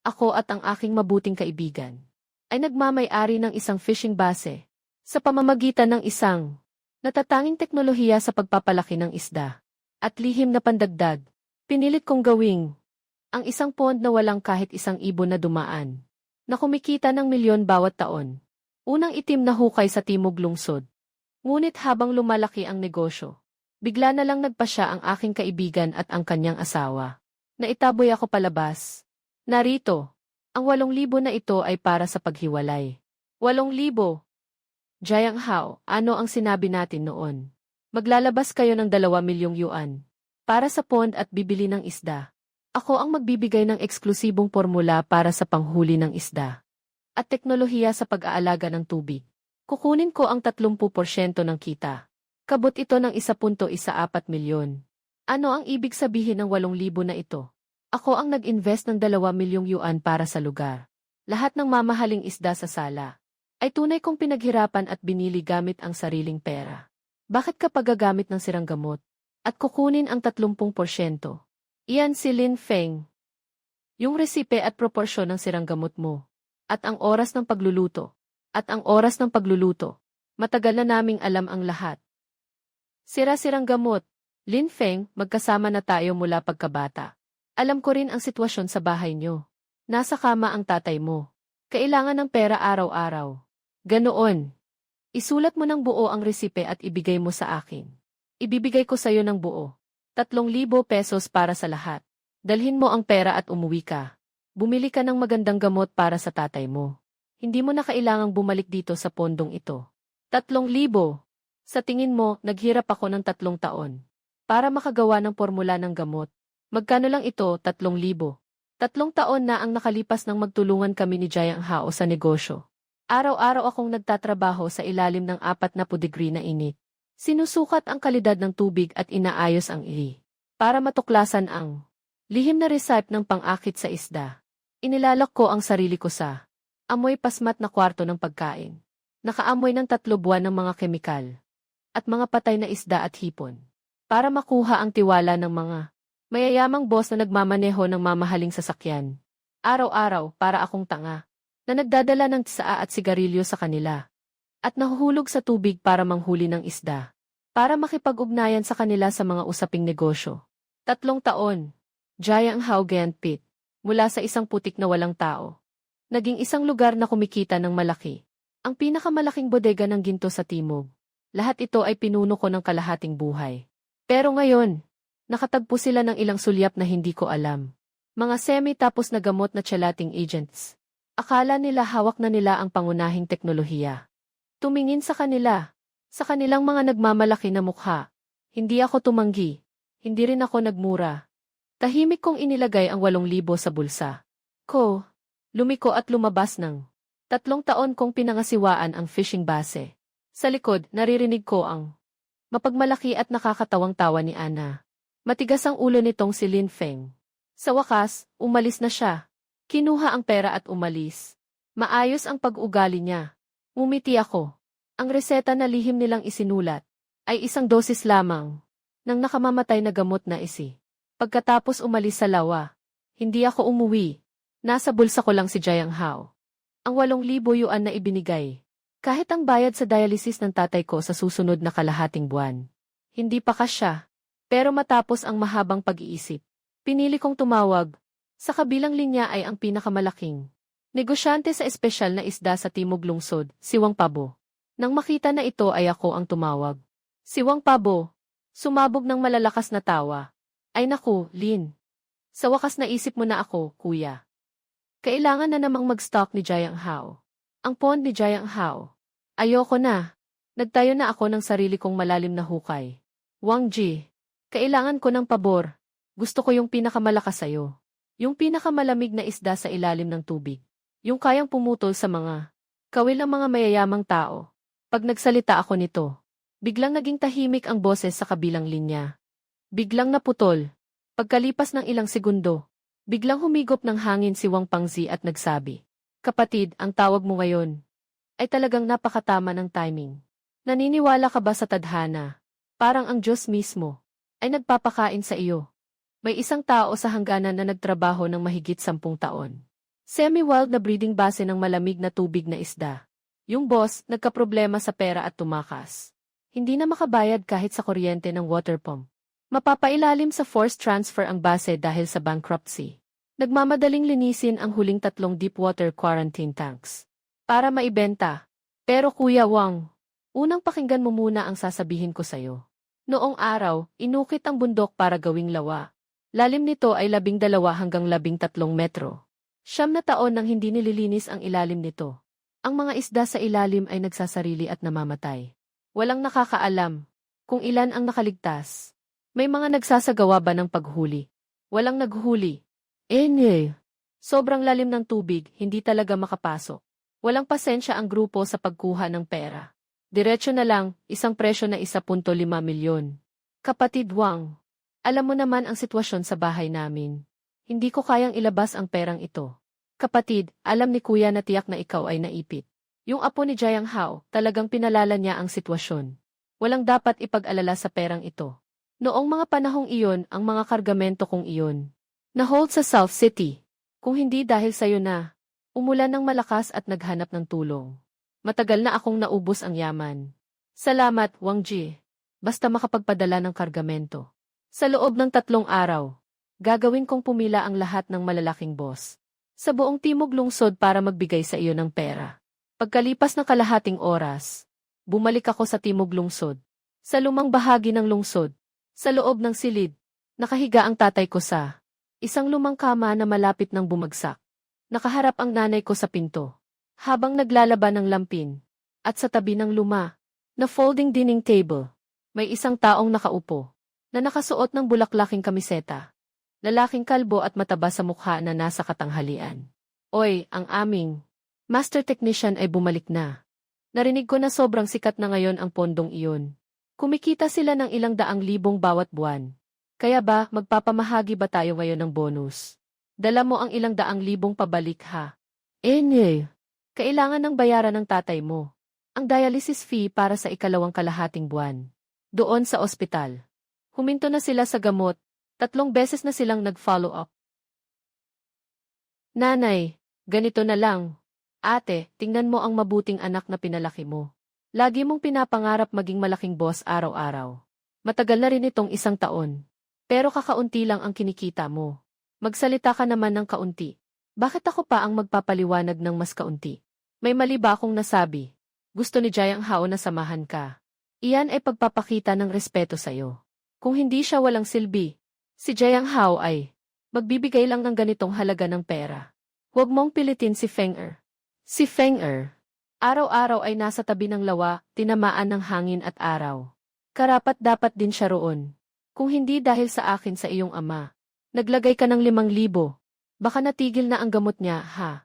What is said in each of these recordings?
ako at ang aking mabuting kaibigan, ay nagmamay-ari ng isang fishing base sa pamamagitan ng isang natatanging teknolohiya sa pagpapalaki ng isda. At lihim na pandagdag, pinilit kong gawing ang isang pond na walang kahit isang ibon na dumaan, na kumikita ng milyon bawat taon. Unang itim na hukay sa timog lungsod. Ngunit habang lumalaki ang negosyo, bigla na lang nagpasya ang aking kaibigan at ang kanyang asawa. Naitaboy ako palabas. Narito, ang 8,000 na ito ay para sa paghiwalay. 8,000. Jiang Hao, ano ang sinabi natin noon? Maglalabas kayo ng 2 milyong yuan para sa pond at bibili ng isda. Ako ang magbibigay ng eksklusibong formula para sa panghuli ng isda at teknolohiya sa pag-aalaga ng tubig. Kukunin ko ang 30% ng kita. Kabot ito ng 1.14 milyon. Ano ang ibig sabihin ng 8,000 na ito? Ako ang nag-invest ng 2 milyong yuan para sa lugar. Lahat ng mamahaling isda sa sala ay tunay kong pinaghirapan at binili gamit ang sariling pera. Bakit ka paggagamit ng sirang gamot? At kukunin ang 30%. Iyan si Lin Feng. Yung resipe at proporsyon ng sirang gamot mo. At ang oras ng pagluluto. Matagal na naming alam ang lahat. Sira-sirang gamot. Lin Feng, magkasama na tayo mula pagkabata. Alam ko rin ang sitwasyon sa bahay nyo. Nasa kama ang tatay mo. Kailangan ng pera araw-araw. Ganoon. Isulat mo ng buo ang resipe at ibigay mo sa akin. Ibibigay ko sa'yo ng buo. 3,000 pesos para sa lahat. Dalhin mo ang pera at umuwi ka. Bumili ka ng magandang gamot para sa tatay mo. Hindi mo na kailangang bumalik dito sa pondong ito. 3,000. Sa tingin mo, naghirap ako ng 3 taon para makagawa ng formula ng gamot. Magkano lang ito, 3,000. 3 taon na ang nakalipas nang magtulungan kami ni Jiang Hao sa negosyo. Araw-araw akong nagtatrabaho sa ilalim ng 40 degree na init. Sinusukat ang kalidad ng tubig at inaayos ang para matuklasan ang lihim na recipe ng pang-akit sa isda. Inilalak ko ang sarili ko sa amoy pasmat na kwarto ng pagkain. Nakaamoy ng 3 buwan ng mga kemikal at mga patay na isda at hipon. Para makuha ang tiwala ng mga mayayamang boss na nagmamaneho ng mamahaling sasakyan. Araw-araw para akong tanga na nagdadala ng tsaa at sigarilyo sa kanila at nahuhulog sa tubig para manghuli ng isda para makipag-ugnayan sa kanila sa mga usaping negosyo. 3 taon. Jiang Hao Giant Pit. Mula sa isang putik na walang tao. Naging isang lugar na kumikita ng malaki. Ang pinakamalaking bodega ng ginto sa timog. Lahat ito ay pinuno ko ng kalahating buhay. Pero ngayon, nakatagpo sila ng ilang sulyap na hindi ko alam. Mga semi-tapos na gamot na chalating agents. Akala nila hawak na nila ang pangunahing teknolohiya. Tumingin sa kanila, sa kanilang mga nagmamalaki na mukha. Hindi ako tumanggi. Hindi rin ako nagmura. Tahimik kong inilagay ang 8,000 sa bulsa ko. Lumiko at lumabas ng 3 taon kong pinangasiwaan ang fishing base. Sa likod, naririnig ko ang mapagmalaki at nakakatawang tawa ni Ana. Matigas ang ulo nitong si Lin Feng. Sa wakas, umalis na siya. Kinuha ang pera at umalis. Maayos ang pag-ugali niya. Ngumiti ako. Ang reseta na lihim nilang isinulat ay 1 dosis lamang ng nakamamatay na gamot na isi. Pagkatapos umalis sa lawa, hindi ako umuwi. Nasa bulsa ko lang si Jiang Hao. Ang 8,000 yuan na ibinigay. Kahit ang bayad sa dialysis ng tatay ko sa susunod na kalahating buwan. Hindi pa kasya. Pero matapos ang mahabang pag-iisip, pinili kong tumawag. Sa kabilang linya ay ang pinakamalaking negosyante sa espesyal na isda sa Timog Lungsod, si Wang Pabo. Nang makita na ito ay ako ang tumawag. Si Wang Pabo, sumabog ng malalakas na tawa. Ay naku, Lin. Sa wakas naisip mo na ako, kuya. Kailangan na namang mag-stock ni Jiang Hao. Ang pond ni Jiang Hao. Ayoko na. Nagtayo na ako ng sarili kong malalim na hukay. Wang Ji, kailangan ko ng pabor. Gusto ko yung pinakamalakas sa'yo. Yung pinakamalamig na isda sa ilalim ng tubig. Yung kayang pumutol sa mga kawil ng mga mayayamang tao. Pag nagsalita ako nito, biglang naging tahimik ang boses sa kabilang linya. Biglang naputol. Pagkalipas ng ilang segundo, biglang humigop ng hangin si Wang Pangzi at nagsabi, "Kapatid, ang tawag mo ngayon ay talagang napakatama ng timing. Naniniwala ka ba sa tadhana? Parang ang Diyos mismo ay nagpapakain sa iyo." May isang tao sa hangganan na nagtrabaho ng mahigit 10 taon. Semi-wild na breeding base ng malamig na tubig na isda. Yung boss, nagkaproblema sa pera at tumakas. Hindi na makabayad kahit sa kuryente ng water pump. Mapapailalim sa forced transfer ang base dahil sa bankruptcy. Nagmamadaling linisin ang huling 3 deep water quarantine tanks. Para maibenta. Pero Kuya Wang, unang pakinggan mo muna ang sasabihin ko sa'yo. Noong araw, inukit ang bundok para gawing lawa. Lalim nito ay 12 hanggang 13 metro. 9 na taon nang hindi nililinis ang ilalim nito. Ang mga isda sa ilalim ay nagsasarili at namamatay. Walang nakakaalam kung ilan ang nakaligtas. May mga nagsasagawa ba ng paghuli? Walang naghuli. Sobrang lalim ng tubig, hindi talaga makapasok. Walang pasensya ang grupo sa pagkuha ng pera. Diretso na lang, isang presyo na 1.5 milyon. Kapatid Wang, alam mo naman ang sitwasyon sa bahay namin. Hindi ko kayang ilabas ang perang ito. Kapatid, alam ni Kuya na tiyak na ikaw ay naipit. Yung apo ni Jiang Hao, talagang pinalala niya ang sitwasyon. Walang dapat ipag-alala sa perang ito. Noong mga panahong iyon, ang mga kargamento kong iyon, na-hold sa South City. Kung hindi dahil sa'yo na, umulan ng malakas at naghanap ng tulong. Matagal na akong naubos ang yaman. Salamat, Wang Ji. Basta makapagpadala ng kargamento. Sa loob ng 3 araw, gagawin kong pumila ang lahat ng malalaking boss sa buong Timog Lungsod para magbigay sa iyo ng pera. Pagkalipas ng kalahating oras, bumalik ako sa Timog Lungsod. Sa lumang bahagi ng lungsod, sa loob ng silid, nakahiga ang tatay ko sa isang lumang kama na malapit ng bumagsak. Nakaharap ang nanay ko sa pinto, habang naglalaban ng lampin, at sa tabi ng luma, na folding dining table, may isang taong nakaupo, na nakasuot ng bulaklaking kamiseta. Lalaking kalbo at mataba sa mukha na nasa katanghalian. Oy, ang aming master technician ay bumalik na. Narinig ko na sobrang sikat na ngayon ang pondong iyon. Kumikita sila ng ilang 100,000 bawat buwan. Kaya ba, magpapamahagi ba tayo ngayon ng bonus? Dala mo ang ilang 100,000 pabalik ha. Kailangan ng bayaran ng tatay mo ang dialysis fee para sa ikalawang kalahating buwan. Doon sa ospital. Huminto na sila sa gamot. 3 beses na silang nag-follow up. Nanay, ganito na lang. Ate, tingnan mo ang mabuting anak na pinalaki mo. Lagi mong pinapangarap maging malaking boss araw-araw. Matagal na rin itong 1 taon. Pero kakaunti lang ang kinikita mo. Magsalita ka naman ng kaunti. Bakit ako pa ang magpapaliwanag ng mas kaunti? May mali ba akong nasabi? Gusto ni Jiang Hao na samahan ka. Iyan ay pagpapakita ng respeto sa'yo. Kung hindi siya walang silbi, si Jiang Hao ay magbibigay lang ng ganitong halaga ng pera. Huwag mong pilitin si Feng Er. Si Feng Er, araw-araw ay nasa tabi ng lawa, tinamaan ng hangin at araw. Karapat-dapat din siya roon. Kung hindi dahil sa akin sa iyong ama, naglagay ka ng 5,000. Baka natigil na ang gamot niya, ha?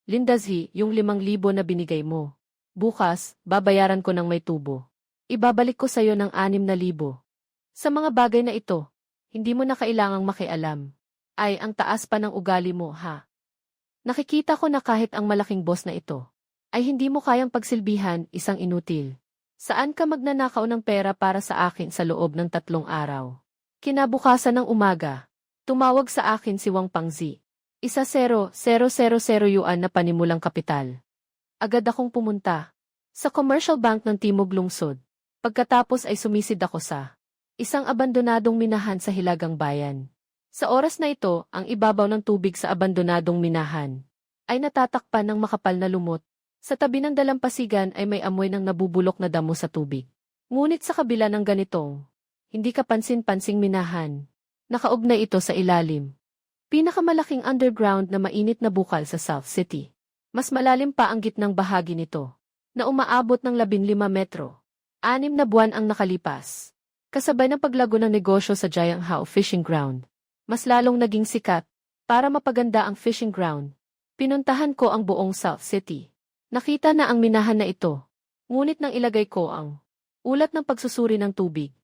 Lindazhi, yung 5,000 na binigay mo. Bukas, babayaran ko ng may tubo. Ibabalik ko sa'yo ng 6,000. Sa mga bagay na ito, hindi mo na kailangang makialam. Ay, ang taas pa ng ugali mo, ha? Nakikita ko na kahit ang malaking boss na ito, ay hindi mo kayang pagsilbihan, isang inutil. Saan ka magnanakaw ng pera para sa akin sa loob ng 3 araw? Kinabukasan ng umaga, tumawag sa akin si Wang Pangzi. 1,000,000 yuan na panimulang kapital. Agad akong pumunta sa commercial bank ng Timog Lungsod. Pagkatapos ay sumisid ako sa isang abandonadong minahan sa Hilagang Bayan. Sa oras na ito, ang ibabaw ng tubig sa abandonadong minahan ay natatakpan ng makapal na lumot. Sa tabi ng dalampasigan ay may amoy ng nabubulok na damo sa tubig. Ngunit sa kabila ng ganitong, hindi kapansin-pansing minahan, nakaugnay ito sa ilalim. Pinakamalaking underground na mainit na bukal sa South City. Mas malalim pa ang gitnang bahagi nito, na umaabot ng 15 metro. 6 na buwan ang nakalipas. Kasabay ng paglago ng negosyo sa Jiang Hao Fishing Ground, mas lalong naging sikat. Para mapaganda ang fishing ground, pinuntahan ko ang buong South City. Nakita na ang minahan na ito, ngunit nang ilagay ko ang ulat ng pagsusuri ng tubig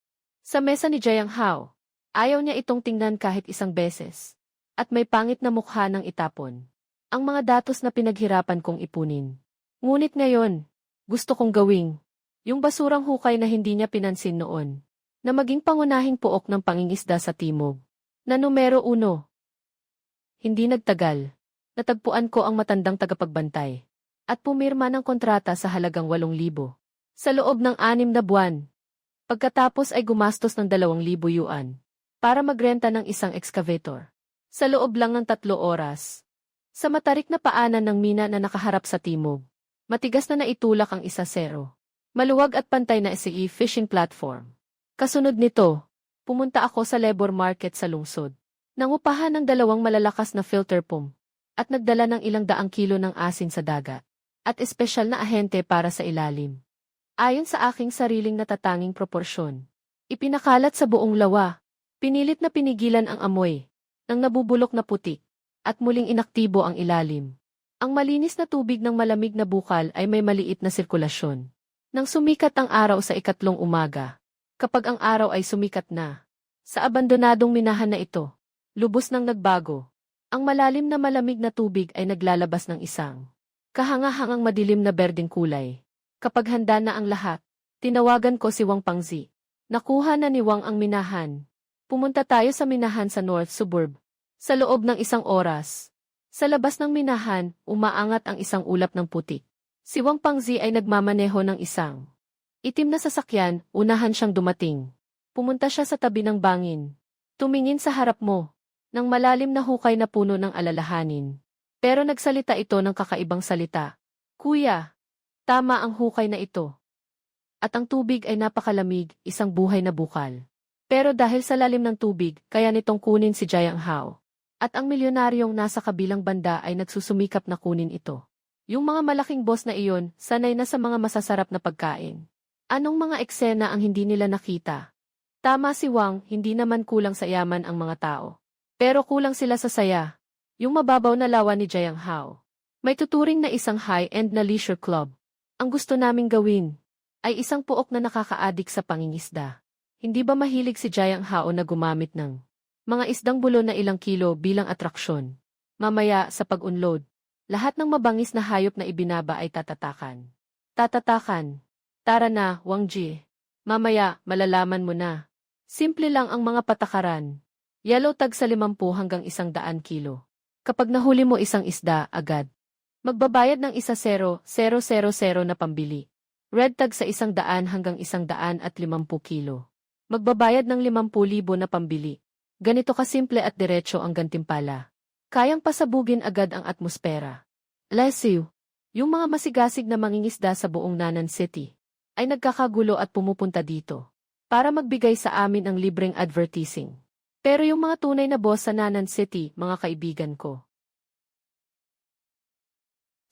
sa mesa ni Jiang Hao, ayaw niya itong tingnan kahit isang beses. At may pangit na mukha ng itapon ang mga datos na pinaghirapan kong ipunin. Ngunit ngayon, gusto kong gawing yung basurang hukay na hindi niya pinansin noon, na maging pangunahing pook ng pangingisda sa Timog, na numero 1. Hindi nagtagal. natagpuan ko ang matandang tagapagbantay. At pumirma ng kontrata sa halagang 8,000. Sa loob ng 6 na buwan. Pagkatapos ay gumastos ng 2,000 yuan. Para magrenta ng isang excavator. Sa loob lang ng 3 oras. Sa matarik na paanan ng mina na nakaharap sa timog. Matigas na naitulak ang 1-0. Maluwag at pantay na SE fishing platform. Kasunod nito, pumunta ako sa labor market sa lungsod. Nangupahan ng 2 malalakas na filter pump. At nagdala ng ilang daang kilo ng asin sa dagat. At espesyal na ahente para sa ilalim. Ayon sa aking sariling natatanging proporsyon. Ipinakalat sa buong lawa. Pinilit na pinigilan ang amoy. Ng nabubulok na putik. At muling inaktibo ang ilalim. Ang malinis na tubig ng malamig na bukal ay may maliit na sirkulasyon. Nang sumikat ang araw sa 2 umaga. Kapag ang araw ay sumikat na. Sa abandonadong minahan na ito. Lubos nang nagbago. Ang malalim na malamig na tubig ay naglalabas ng isang kahangahangang madilim na berdeng kulay. Kapag handa na ang lahat, tinawagan ko si Wang Pangzi. Nakuha na ni Wang ang minahan. Pumunta tayo sa minahan sa North Suburb. Sa loob ng 1 oras. Sa labas ng minahan, umaangat ang isang ulap ng putik. Si Wang Pangzi ay nagmamaneho ng isang itim na sasakyan, unahan siyang dumating. Pumunta siya sa tabi ng bangin. Tumingin sa harap mo. Nang malalim na hukay na puno ng alalahanin. Pero nagsalita ito ng kakaibang salita. Kuya, tama ang hukay na ito. At ang tubig ay napakalamig, isang buhay na bukal. Pero dahil sa lalim ng tubig, kaya nitong kunin si Jiang Hao. At ang milyonaryong nasa kabilang banda ay nagsusumikap na kunin ito. Yung mga malaking boss na iyon, sanay na sa mga masasarap na pagkain. Anong mga eksena ang hindi nila nakita? Tama si Wang, hindi naman kulang sa yaman ang mga tao. Pero kulang sila sa saya. Yung mababaw na lawa ni Jiang Hao. May tuturing na isang high-end na leisure club. Ang gusto naming gawin ay isang puok na nakakaadik sa pangingisda. Hindi ba mahilig si Jiang Hao na gumamit ng mga isdang bulo na ilang kilo bilang atraksyon? Mamaya sa pag-unload, lahat ng mabangis na hayop na ibinaba ay tatatakan. Tatatakan. Tara na, Wang Ji. Mamaya, malalaman mo na. Simple lang ang mga patakaran. Yellow tag sa 50 hanggang 100 kilo. Kapag nahuli mo isang isda, agad. Magbabayad ng 1,000,000 na pambili. Red tag sa 100 hanggang 150 kilo. Magbabayad ng 50,000 na pambili. Ganito kasimple at diretso ang gantimpala. Kayang pasabugin agad ang atmosfera. Lesiw, yung mga masigasig na mangingisda sa buong Nanan City ay nagkakagulo at pumupunta dito para magbigay sa amin ng libreng advertising. Pero yung mga tunay na boss sa Nanan City, mga kaibigan ko.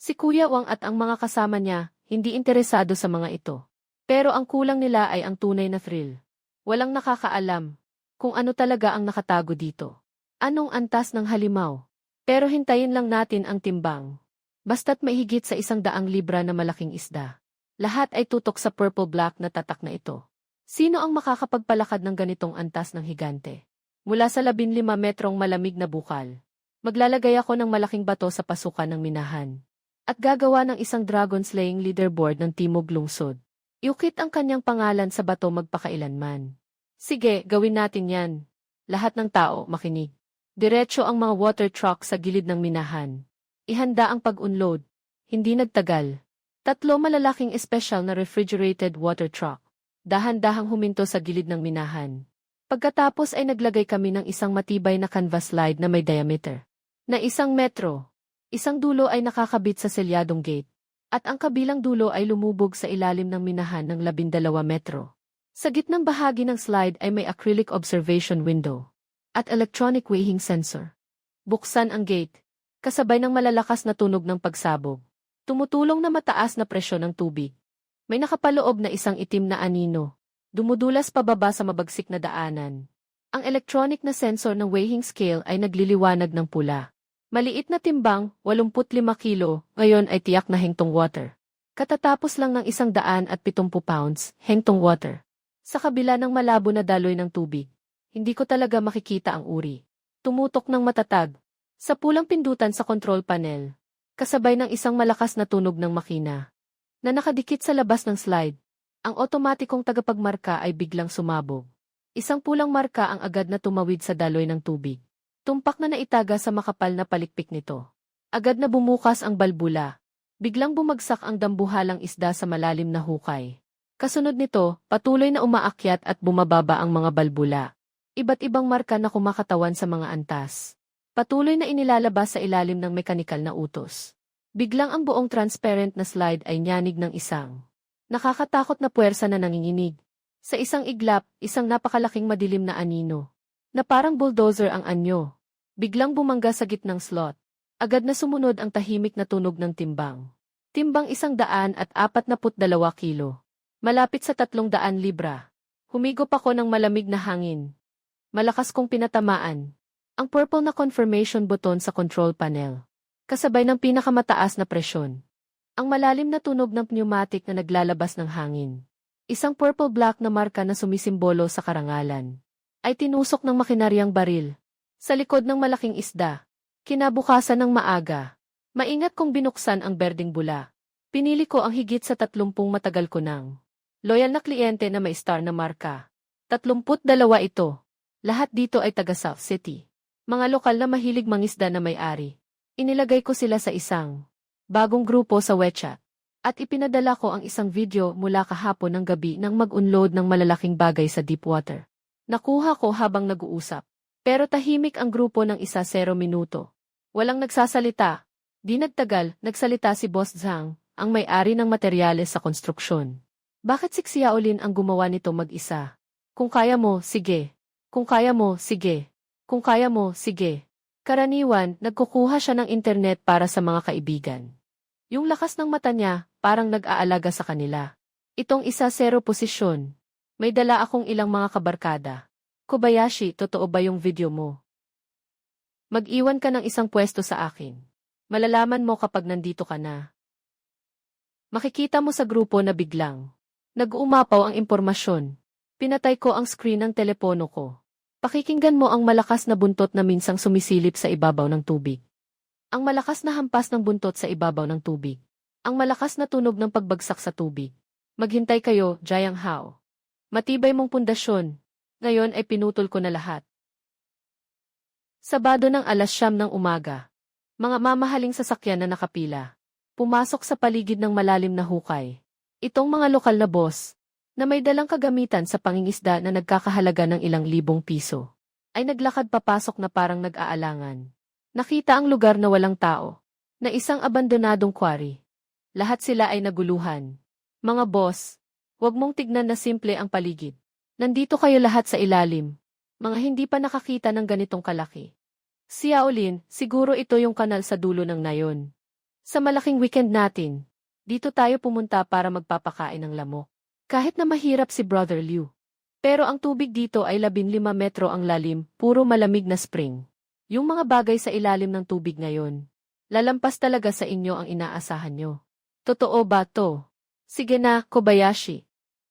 Si Kuya Wang at ang mga kasama niya, hindi interesado sa mga ito. Pero ang kulang nila ay ang tunay na thrill. Walang nakakaalam kung ano talaga ang nakatago dito. Anong antas ng halimaw? Pero hintayin lang natin ang timbang. Basta't may higit sa 100 libra na malaking isda. Lahat ay tutok sa purple-black na tatak na ito. Sino ang makakapagpalakad ng ganitong antas ng higante? Mula sa 15 metrong malamig na bukal. Maglalagay ako ng malaking bato sa pasukan ng minahan. At gagawa ng isang dragon slaying leaderboard ng Timog Lungsod. Iukit ang kanyang pangalan sa bato magpakailanman. Sige, gawin natin yan. Lahat ng tao, makinig. Diretso ang mga water truck sa gilid ng minahan. Ihanda ang pag-unload. Hindi nagtagal. 3 malalaking espesyal na refrigerated water truck. Dahan-dahang huminto sa gilid ng minahan. Pagkatapos ay naglagay kami ng isang matibay na canvas slide na may diameter na 1 metro. Isang dulo ay nakakabit sa selyadong gate. At ang kabilang dulo ay lumubog sa ilalim ng minahan ng 12 metro. Sa gitnang bahagi ng slide ay may acrylic observation window at electronic weighing sensor. Buksan ang gate, kasabay ng malalakas na tunog ng pagsabog. Tumutulong na mataas na presyon ng tubig. May nakapaloob na isang itim na anino. Dumudulas pababa sa mabagsik na daanan. Ang electronic na sensor ng weighing scale ay nagliliwanag ng pula. Maliit na timbang, 85 kilo, ngayon ay tiyak na hengtong water. Katatapos lang ng 170 pounds, hengtong water. Sa kabila ng malabo na daloy ng tubig, hindi ko talaga makikita ang uri. Tumutok ng matatag. Sa pulang pindutan sa control panel, kasabay ng isang malakas na tunog ng makina na nakadikit sa labas ng slide. Ang otomatikong tagapagmarka ay biglang sumabog. Isang pulang marka ang agad na tumawid sa daloy ng tubig. Tumpak na naitaga sa makapal na palikpik nito. Agad na bumukas ang balbula. Biglang bumagsak ang dambuhalang isda sa malalim na hukay. Kasunod nito, patuloy na umaakyat at bumababa ang mga balbula. Iba't ibang marka na kumakatawan sa mga antas. Patuloy na inilalabas sa ilalim ng mekanikal na utos. Biglang ang buong transparent na slide ay nyanig ng isang nakakatakot na puwersa na nanginginig. Sa isang iglap, isang napakalaking madilim na anino, na parang bulldozer ang anyo. Biglang bumangga sa gitnang slot. Agad na sumunod ang tahimik na tunog ng timbang. Timbang 142 kilo. Malapit sa 300 libra. Humigop ako ng malamig na hangin. Malakas kong pinatamaan ang purple na confirmation button sa control panel. Kasabay ng pinakamataas na presyon. Ang malalim na tunog ng pneumatic na naglalabas ng hangin. Isang purple-black na marka na sumisimbolo sa karangalan. Ay tinusok ng makinaryang baril. Sa likod ng malaking isda. Kinabukasan ng maaga. Maingat kong binuksan ang berdeng bula. Pinili ko ang higit sa 30 matagal ko nang loyal na kliyente na may star na marka. 32 ito. Lahat dito ay taga South City. Mga lokal na mahilig mangisda na may-ari. Inilagay ko sila sa isang bagong grupo sa WeChat. At ipinadala ko ang isang video mula kahapon ng gabi nang mag-unload ng malalaking bagay sa deep water. Nakuha ko habang nag-uusap. Pero tahimik ang grupo ng 0 minuto. Walang nagsasalita. Di nagtagal, nagsalita si Boss Zhang, ang may-ari ng materyales sa konstruksyon. Bakit si Xiaolin ang gumawa nito mag-isa? Kung kaya mo, sige. Kung kaya mo, sige. Kung kaya mo, sige. Karaniwan, nagkukuha siya ng internet para sa mga kaibigan. Yung lakas ng mata niya, parang nag-aalaga sa kanila. Itong 1-0 posisyon. May dala akong ilang mga kabarkada. Kobayashi, totoo ba yung video mo? Mag-iwan ka ng isang pwesto sa akin. Malalaman mo kapag nandito ka na. Makikita mo sa grupo na biglang nag-uumapaw ang impormasyon. Pinatay ko ang screen ng telepono ko. Pakikinggan mo ang malakas na buntot na minsang sumisilip sa ibabaw ng tubig. Ang malakas na hampas ng buntot sa ibabaw ng tubig. Ang malakas na tunog ng pagbagsak sa tubig. Maghintay kayo, Jiang Hao. Matibay mong pundasyon. Ngayon ay pinutol ko na lahat. Sabado ng 9:00 ng umaga. Mga mamahaling sasakyan na nakapila. Pumasok sa paligid ng malalim na hukay. Itong mga lokal na boss, na may dalang kagamitan sa pangingisda na nagkakahalaga ng ilang libong piso, ay naglakad papasok na parang nag-aalangan. Nakita ang lugar na walang tao, na isang abandonadong quarry. Lahat sila ay naguluhan. Mga boss, huwag mong tignan na simple ang paligid. Nandito kayo lahat sa ilalim. Mga hindi pa nakakita ng ganitong kalaki. Xiaolin, siguro ito yung kanal sa dulo ng nayon. Sa malaking weekend natin, dito tayo pumunta para magpapakain ng lamok. Kahit na mahirap si Brother Liu. Pero ang tubig dito ay 15 metro ang lalim, puro malamig na spring. Yung mga bagay sa ilalim ng tubig ngayon, lalampas talaga sa inyo ang inaasahan nyo. Totoo ba to? Sige na, Kobayashi.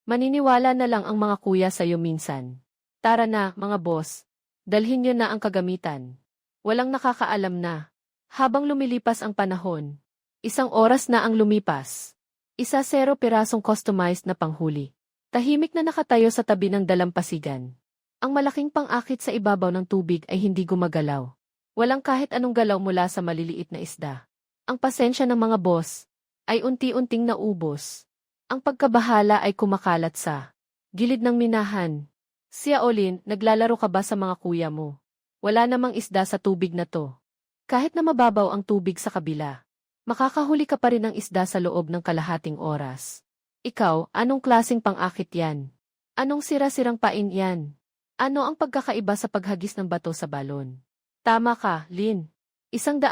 Maniniwala na lang ang mga kuya sa'yo minsan. Tara na, mga boss. Dalhin nyo na ang kagamitan. Walang nakakaalam na. Habang lumilipas ang panahon, 1 oras na ang lumipas. 1-0 pirasong customized na panghuli. Tahimik na nakatayo sa tabi ng dalampasigan. Ang malaking pang-akit sa ibabaw ng tubig ay hindi gumagalaw. Walang kahit anong galaw mula sa maliliit na isda. Ang pasensya ng mga boss ay unti-unting naubos. Ang pagkabahala ay kumakalat sa gilid ng minahan. Xiaolin, naglalaro ka ba sa mga kuya mo? Wala namang isda sa tubig na to. Kahit na mababaw ang tubig sa kabila, makakahuli ka pa rin ng isda sa loob ng kalahating oras. Ikaw, anong klaseng pang-akit yan? Anong sira-sirang pain yan? Ano ang pagkakaiba sa paghagis ng bato sa balon? Tama ka, Lin. 100,000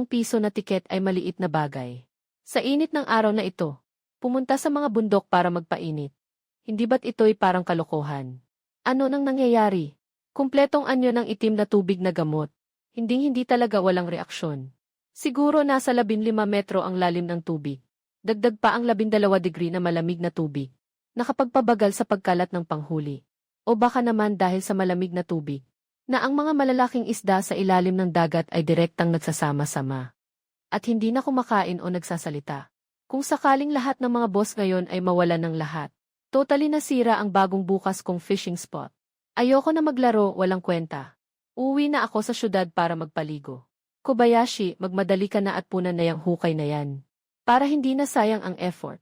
piso na tiket ay maliit na bagay. Sa init ng araw na ito, pumunta sa mga bundok para magpainit. Hindi ba't ito'y parang kalokohan? Ano nang nangyayari? Kumpletong anyo ng itim na tubig na gamot. Hindi talaga walang reaksyon. Siguro nasa 15 metro ang lalim ng tubig. Dagdag pa ang 12 degree na malamig na tubig. Nakapagpabagal sa pagkalat ng panghuli. O baka naman dahil sa malamig na tubig, na ang mga malalaking isda sa ilalim ng dagat ay direktang nagsasama-sama. At hindi na kumakain o nagsasalita. Kung sakaling lahat ng mga boss ngayon ay mawalan ng lahat, totally nasira ang bagong bukas kong fishing spot. Ayoko na maglaro, walang kwenta. Uwi na ako sa syudad para magpaligo. Kobayashi, magmadali ka na at punan na yang hukay na yan. Para hindi na sayang ang effort.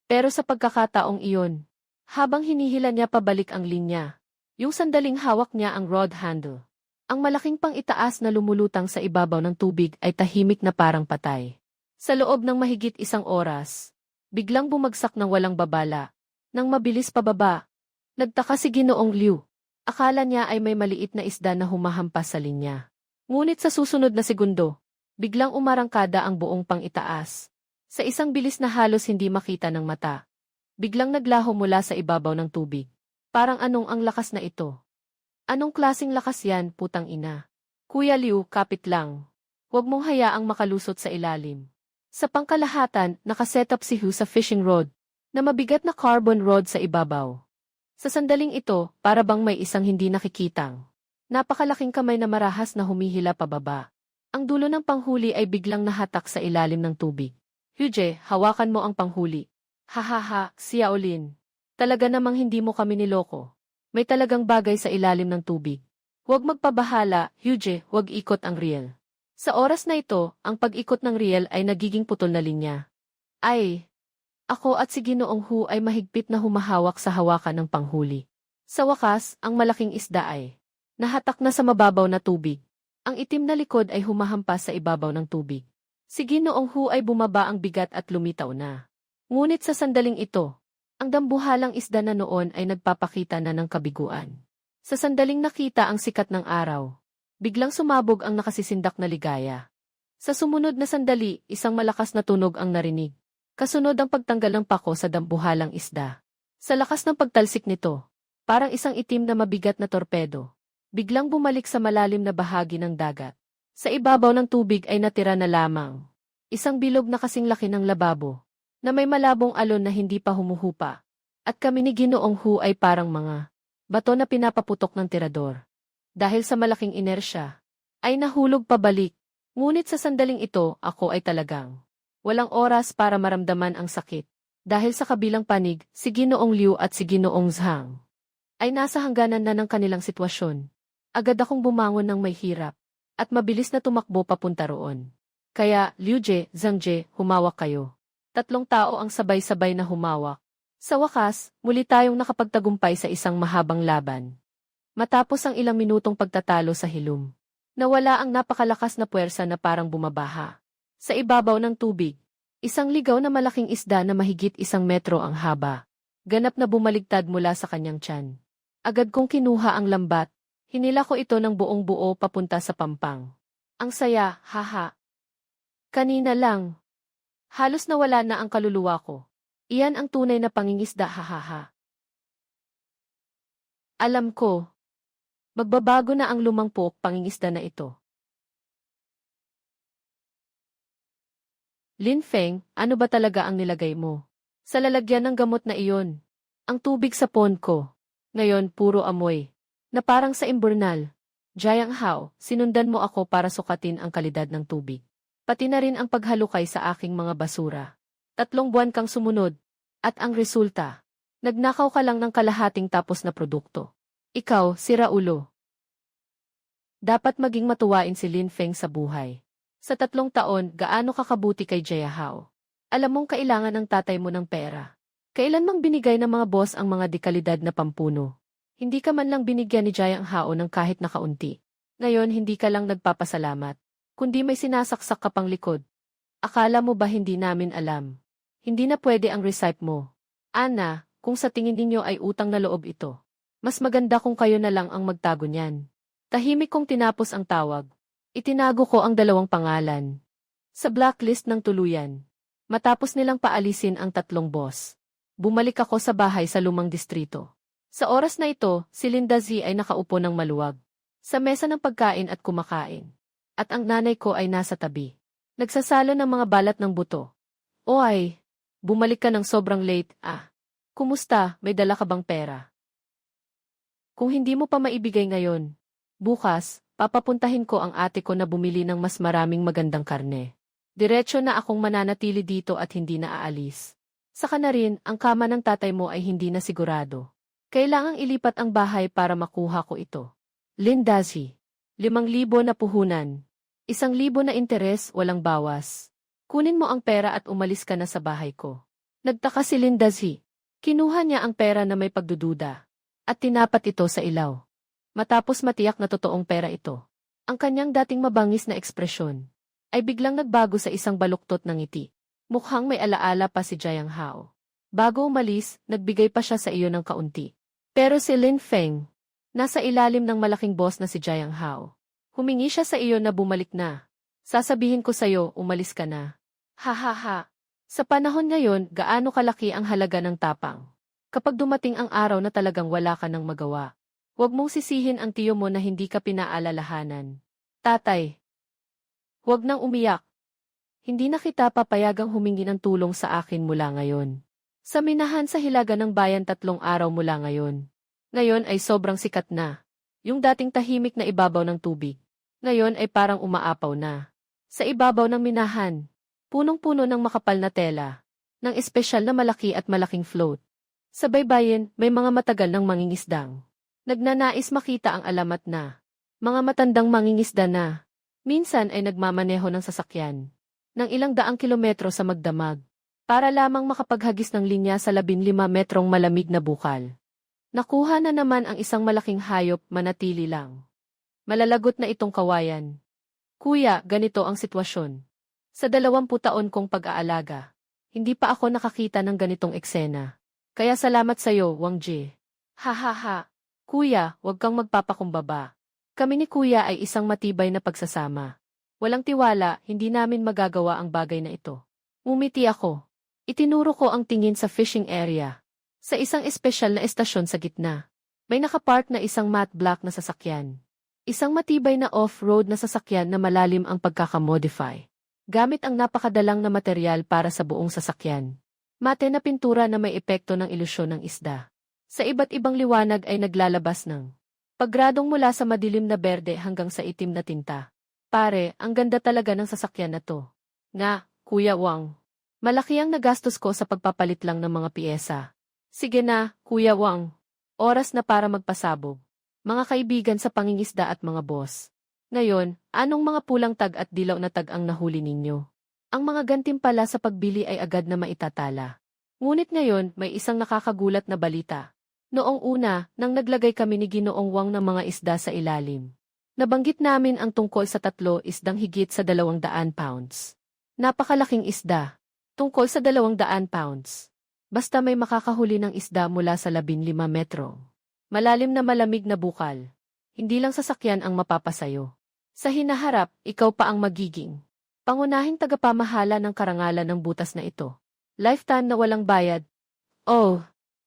Pero sa pagkakataong iyon, habang hinihila niya pabalik ang linya, yung sandaling hawak niya ang rod handle. Ang malaking pang-itaas na lumulutang sa ibabaw ng tubig ay tahimik na parang patay. Sa loob ng mahigit 1 oras, biglang bumagsak ng walang babala. Nang mabilis pababa, nagtaka si Ginoong Liu. Akala niya ay may maliit na isda na humahampas sa linya. Ngunit sa susunod na segundo, biglang umarangkada ang buong pang-itaas. Sa isang bilis na halos hindi makita ng mata. Biglang naglaho mula sa ibabaw ng tubig. Parang anong ang lakas na ito? Anong klasing lakas yan, putang ina? Kuya Liu, kapit lang. Huwag mong hayaang makalusot sa ilalim. Sa pangkalahatan, nakaset up si Hu sa fishing rod, na mabigat na carbon rod sa ibabaw. Sa sandaling ito, para bang may isang hindi nakikitang napakalaking kamay na marahas na humihila pababa. Ang dulo ng panghuli ay biglang nahatak sa ilalim ng tubig. Huje, hawakan mo ang panghuli. Hahaha, Xiaolin. Talaga namang hindi mo kami niloko. May talagang bagay sa ilalim ng tubig. Huwag magpabahala, Huje, huwag ikot ang reel. Sa oras na ito, ang pag-ikot ng reel ay nagiging putol na linya. Ay, ako at si Ginoong Hu ay mahigpit na humahawak sa hawakan ng panghuli. Sa wakas, ang malaking isda ay nahatak na sa mababaw na tubig. Ang itim na likod ay humahampas sa ibabaw ng tubig. Si Ginoong Hu ay bumaba ang bigat at lumitaw na. Ngunit sa sandaling ito, ang dambuhalang isda na noon ay nagpapakita na ng kabiguan. Sa sandaling nakita ang sikat ng araw, biglang sumabog ang nakasisindak na ligaya. Sa sumunod na sandali, isang malakas na tunog ang narinig. Kasunod ang pagtanggal ng pako sa dambuhalang isda. Sa lakas ng pagtalsik nito, parang isang itim na mabigat na torpedo. Biglang bumalik sa malalim na bahagi ng dagat. Sa ibabaw ng tubig ay natira na lamang isang bilog na kasing laki ng lababo, na may malabong alon na hindi pa humuhupa. At kami ni Ginoong Hu ay parang mga bato na pinapaputok ng tirador. Dahil sa malaking inersya, ay nahulog pabalik. Ngunit sa sandaling ito, ako ay talagang walang oras para maramdaman ang sakit. Dahil sa kabilang panig, si Ginoong Liu at si Ginoong Zhang ay nasa hangganan na ng kanilang sitwasyon. Agad akong bumangon ng may hirap, at mabilis na tumakbo papunta roon. Kaya, Liuje, Zhangje, humawak kayo. 3 tao ang sabay-sabay na humawak. Sa wakas, muli tayong nakapagtagumpay sa isang mahabang laban. Matapos ang ilang minutong pagtatalo sa hilom, nawala ang napakalakas na puwersa na parang bumabaha. Sa ibabaw ng tubig, isang ligaw na malaking isda na mahigit 1 metro ang haba. Ganap na bumaligtad mula sa kanyang tiyan. Agad kong kinuha ang lambat. Hinila ko ito ng buong buo papunta sa pampang. Ang saya, haha. Kanina lang. Halos nawala na ang kaluluwa ko. Iyan ang tunay na pangingisda, hahaha. Alam ko. Magbabago na ang lumang pangingisda na ito. Lin Feng, ano ba talaga ang nilagay mo? Sa lalagyan ng gamot na iyon. Ang tubig sa pond ko. Ngayon, puro amoy. Na parang sa imburnal. Jiang Hao, sinundan mo ako para sukatin ang kalidad ng tubig. Pati na rin ang paghalukay sa aking mga basura. 3 buwan kang sumunod. At ang resulta, nagnakaw ka lang ng kalahating tapos na produkto. Ikaw, sira ulo. Dapat maging matuwain si Lin Feng sa buhay. Sa 3 taon, gaano kakabuti kay Jiang Hao? Alam mong kailangan ng tatay mo ng pera. Kailan mang binigay ng mga boss ang mga dekalidad na pampuno? Hindi ka man lang binigyan ni Jiang Hao ng kahit na kaunti. Ngayon hindi ka lang nagpapasalamat, kundi may sinasaksak ka pang likod. Akala mo ba hindi namin alam? Hindi na pwede ang recipe mo. Ana, kung sa tingin ninyo ay utang na loob ito, mas maganda kung kayo na lang ang magtago niyan. Tahimik kong tinapos ang tawag. Itinago ko ang 2 pangalan sa blacklist ng tuluyan. Matapos nilang paalisin ang 3 boss, bumalik ako sa bahay sa lumang distrito. Sa oras na ito, si Linda Z ay nakaupo ng maluwag sa mesa ng pagkain at kumakain. At ang nanay ko ay nasa tabi, nagsasalo ng mga balat ng buto. O ay, bumalik ka ng sobrang late, Kumusta, may dala ka bang pera? Kung hindi mo pa maibigay ngayon, bukas, papapuntahin ko ang ate ko na bumili ng mas maraming magandang karne. Diretso na akong mananatili dito at hindi na aalis. Saka na rin, ang kama ng tatay mo ay hindi na sigurado. Kailangang ilipat ang bahay para makuha ko ito. Linda Z. 5,000 na puhunan. 1,000 na interes, walang bawas. Kunin mo ang pera at umalis ka na sa bahay ko. Nagtaka si Lindsay. Kinuha niya ang pera na may pagdududa. At tinapat ito sa ilaw. Matapos matiyak na totoong pera ito. Ang kanyang dating mabangis na ekspresyon ay biglang nagbago sa isang baluktot ng ngiti. Mukhang may alaala pa si Jiang Hao. Bago umalis, nagbigay pa siya sa iyo ng kaunti. Pero si Lin Feng, nasa ilalim ng malaking boss na si Jiang Hao. Humingi siya sa iyo na bumalik na. Sasabihin ko sa iyo, umalis ka na. Ha ha ha. Sa panahon ngayon, gaano kalaki ang halaga ng tapang. Kapag dumating ang araw na talagang wala ka nang magawa, huwag mong sisihin ang tiyo mo na hindi ka pinaalalahanan. Tatay, huwag nang umiyak. Hindi na kita papayagang humingi ng tulong sa akin mula ngayon. Sa minahan sa Hilaga ng Bayan 3 araw mula ngayon. Ngayon ay sobrang sikat na. Yung dating tahimik na ibabaw ng tubig. Ngayon ay parang umaapaw na. Sa ibabaw ng minahan, punong-puno ng makapal na tela, ng espesyal na malaki at malaking float. Sa baybayin, may mga matagal ng mangingisdang. Nagnanais makita ang alamat na. Mga matandang mangingisda na. Minsan ay nagmamaneho ng sasakyan. Ng ilang daang kilometro sa magdamag. Para lamang makapaghagis ng linya sa 15 metrong malamig na bukal. Nakuha na naman ang isang malaking hayop, manatili lang. Malalagot na itong kawayan. Kuya, ganito ang sitwasyon. Sa 20 taon kong pag-aalaga, hindi pa ako nakakita ng ganitong eksena. Kaya salamat sa'yo, Wang Ji. Ha ha ha. Kuya, huwag kang magpapakumbaba. Kami ni Kuya ay isang matibay na pagsasama. Walang tiwala, hindi namin magagawa ang bagay na ito. Ngumiti ako. Itinuro ko ang tingin sa fishing area. Sa isang espesyal na estasyon sa gitna. May nakapark na isang matte black na sasakyan. Isang matibay na off-road na sasakyan na malalim ang pagkakamodify. Gamit ang napakadalang na material para sa buong sasakyan. Mate na pintura na may epekto ng ilusyon ng isda. Sa iba't ibang liwanag ay naglalabas ng paggradong mula sa madilim na berde hanggang sa itim na tinta. Pare, ang ganda talaga ng sasakyan na to. Nga, Kuya Wang. Malaki ang nagastos ko sa pagpapalit lang ng mga piyesa. Sige na, Kuya Wang. Oras na para magpasabog. Mga kaibigan sa pangingisda at mga boss. Ngayon, anong mga pulang tag at dilaw na tag ang nahuli ninyo? Ang mga gantimpala sa pagbili ay agad na maitatala. Ngunit ngayon, may isang nakakagulat na balita. Noong una, nang naglagay kami ni Ginoong Wang ng mga isda sa ilalim. Nabanggit namin ang tungkol sa 3 isdang higit sa 200 pounds. Napakalaking isda. Tungkol sa 200 pounds. Basta may makakahuli ng isda mula sa 15 metro. Malalim na malamig na bukal. Hindi lang sasakyan ang mapapasayo. Sa hinaharap, ikaw pa ang magiging pangunahing tagapamahala ng karangalan ng butas na ito. Lifetime na walang bayad. Oh,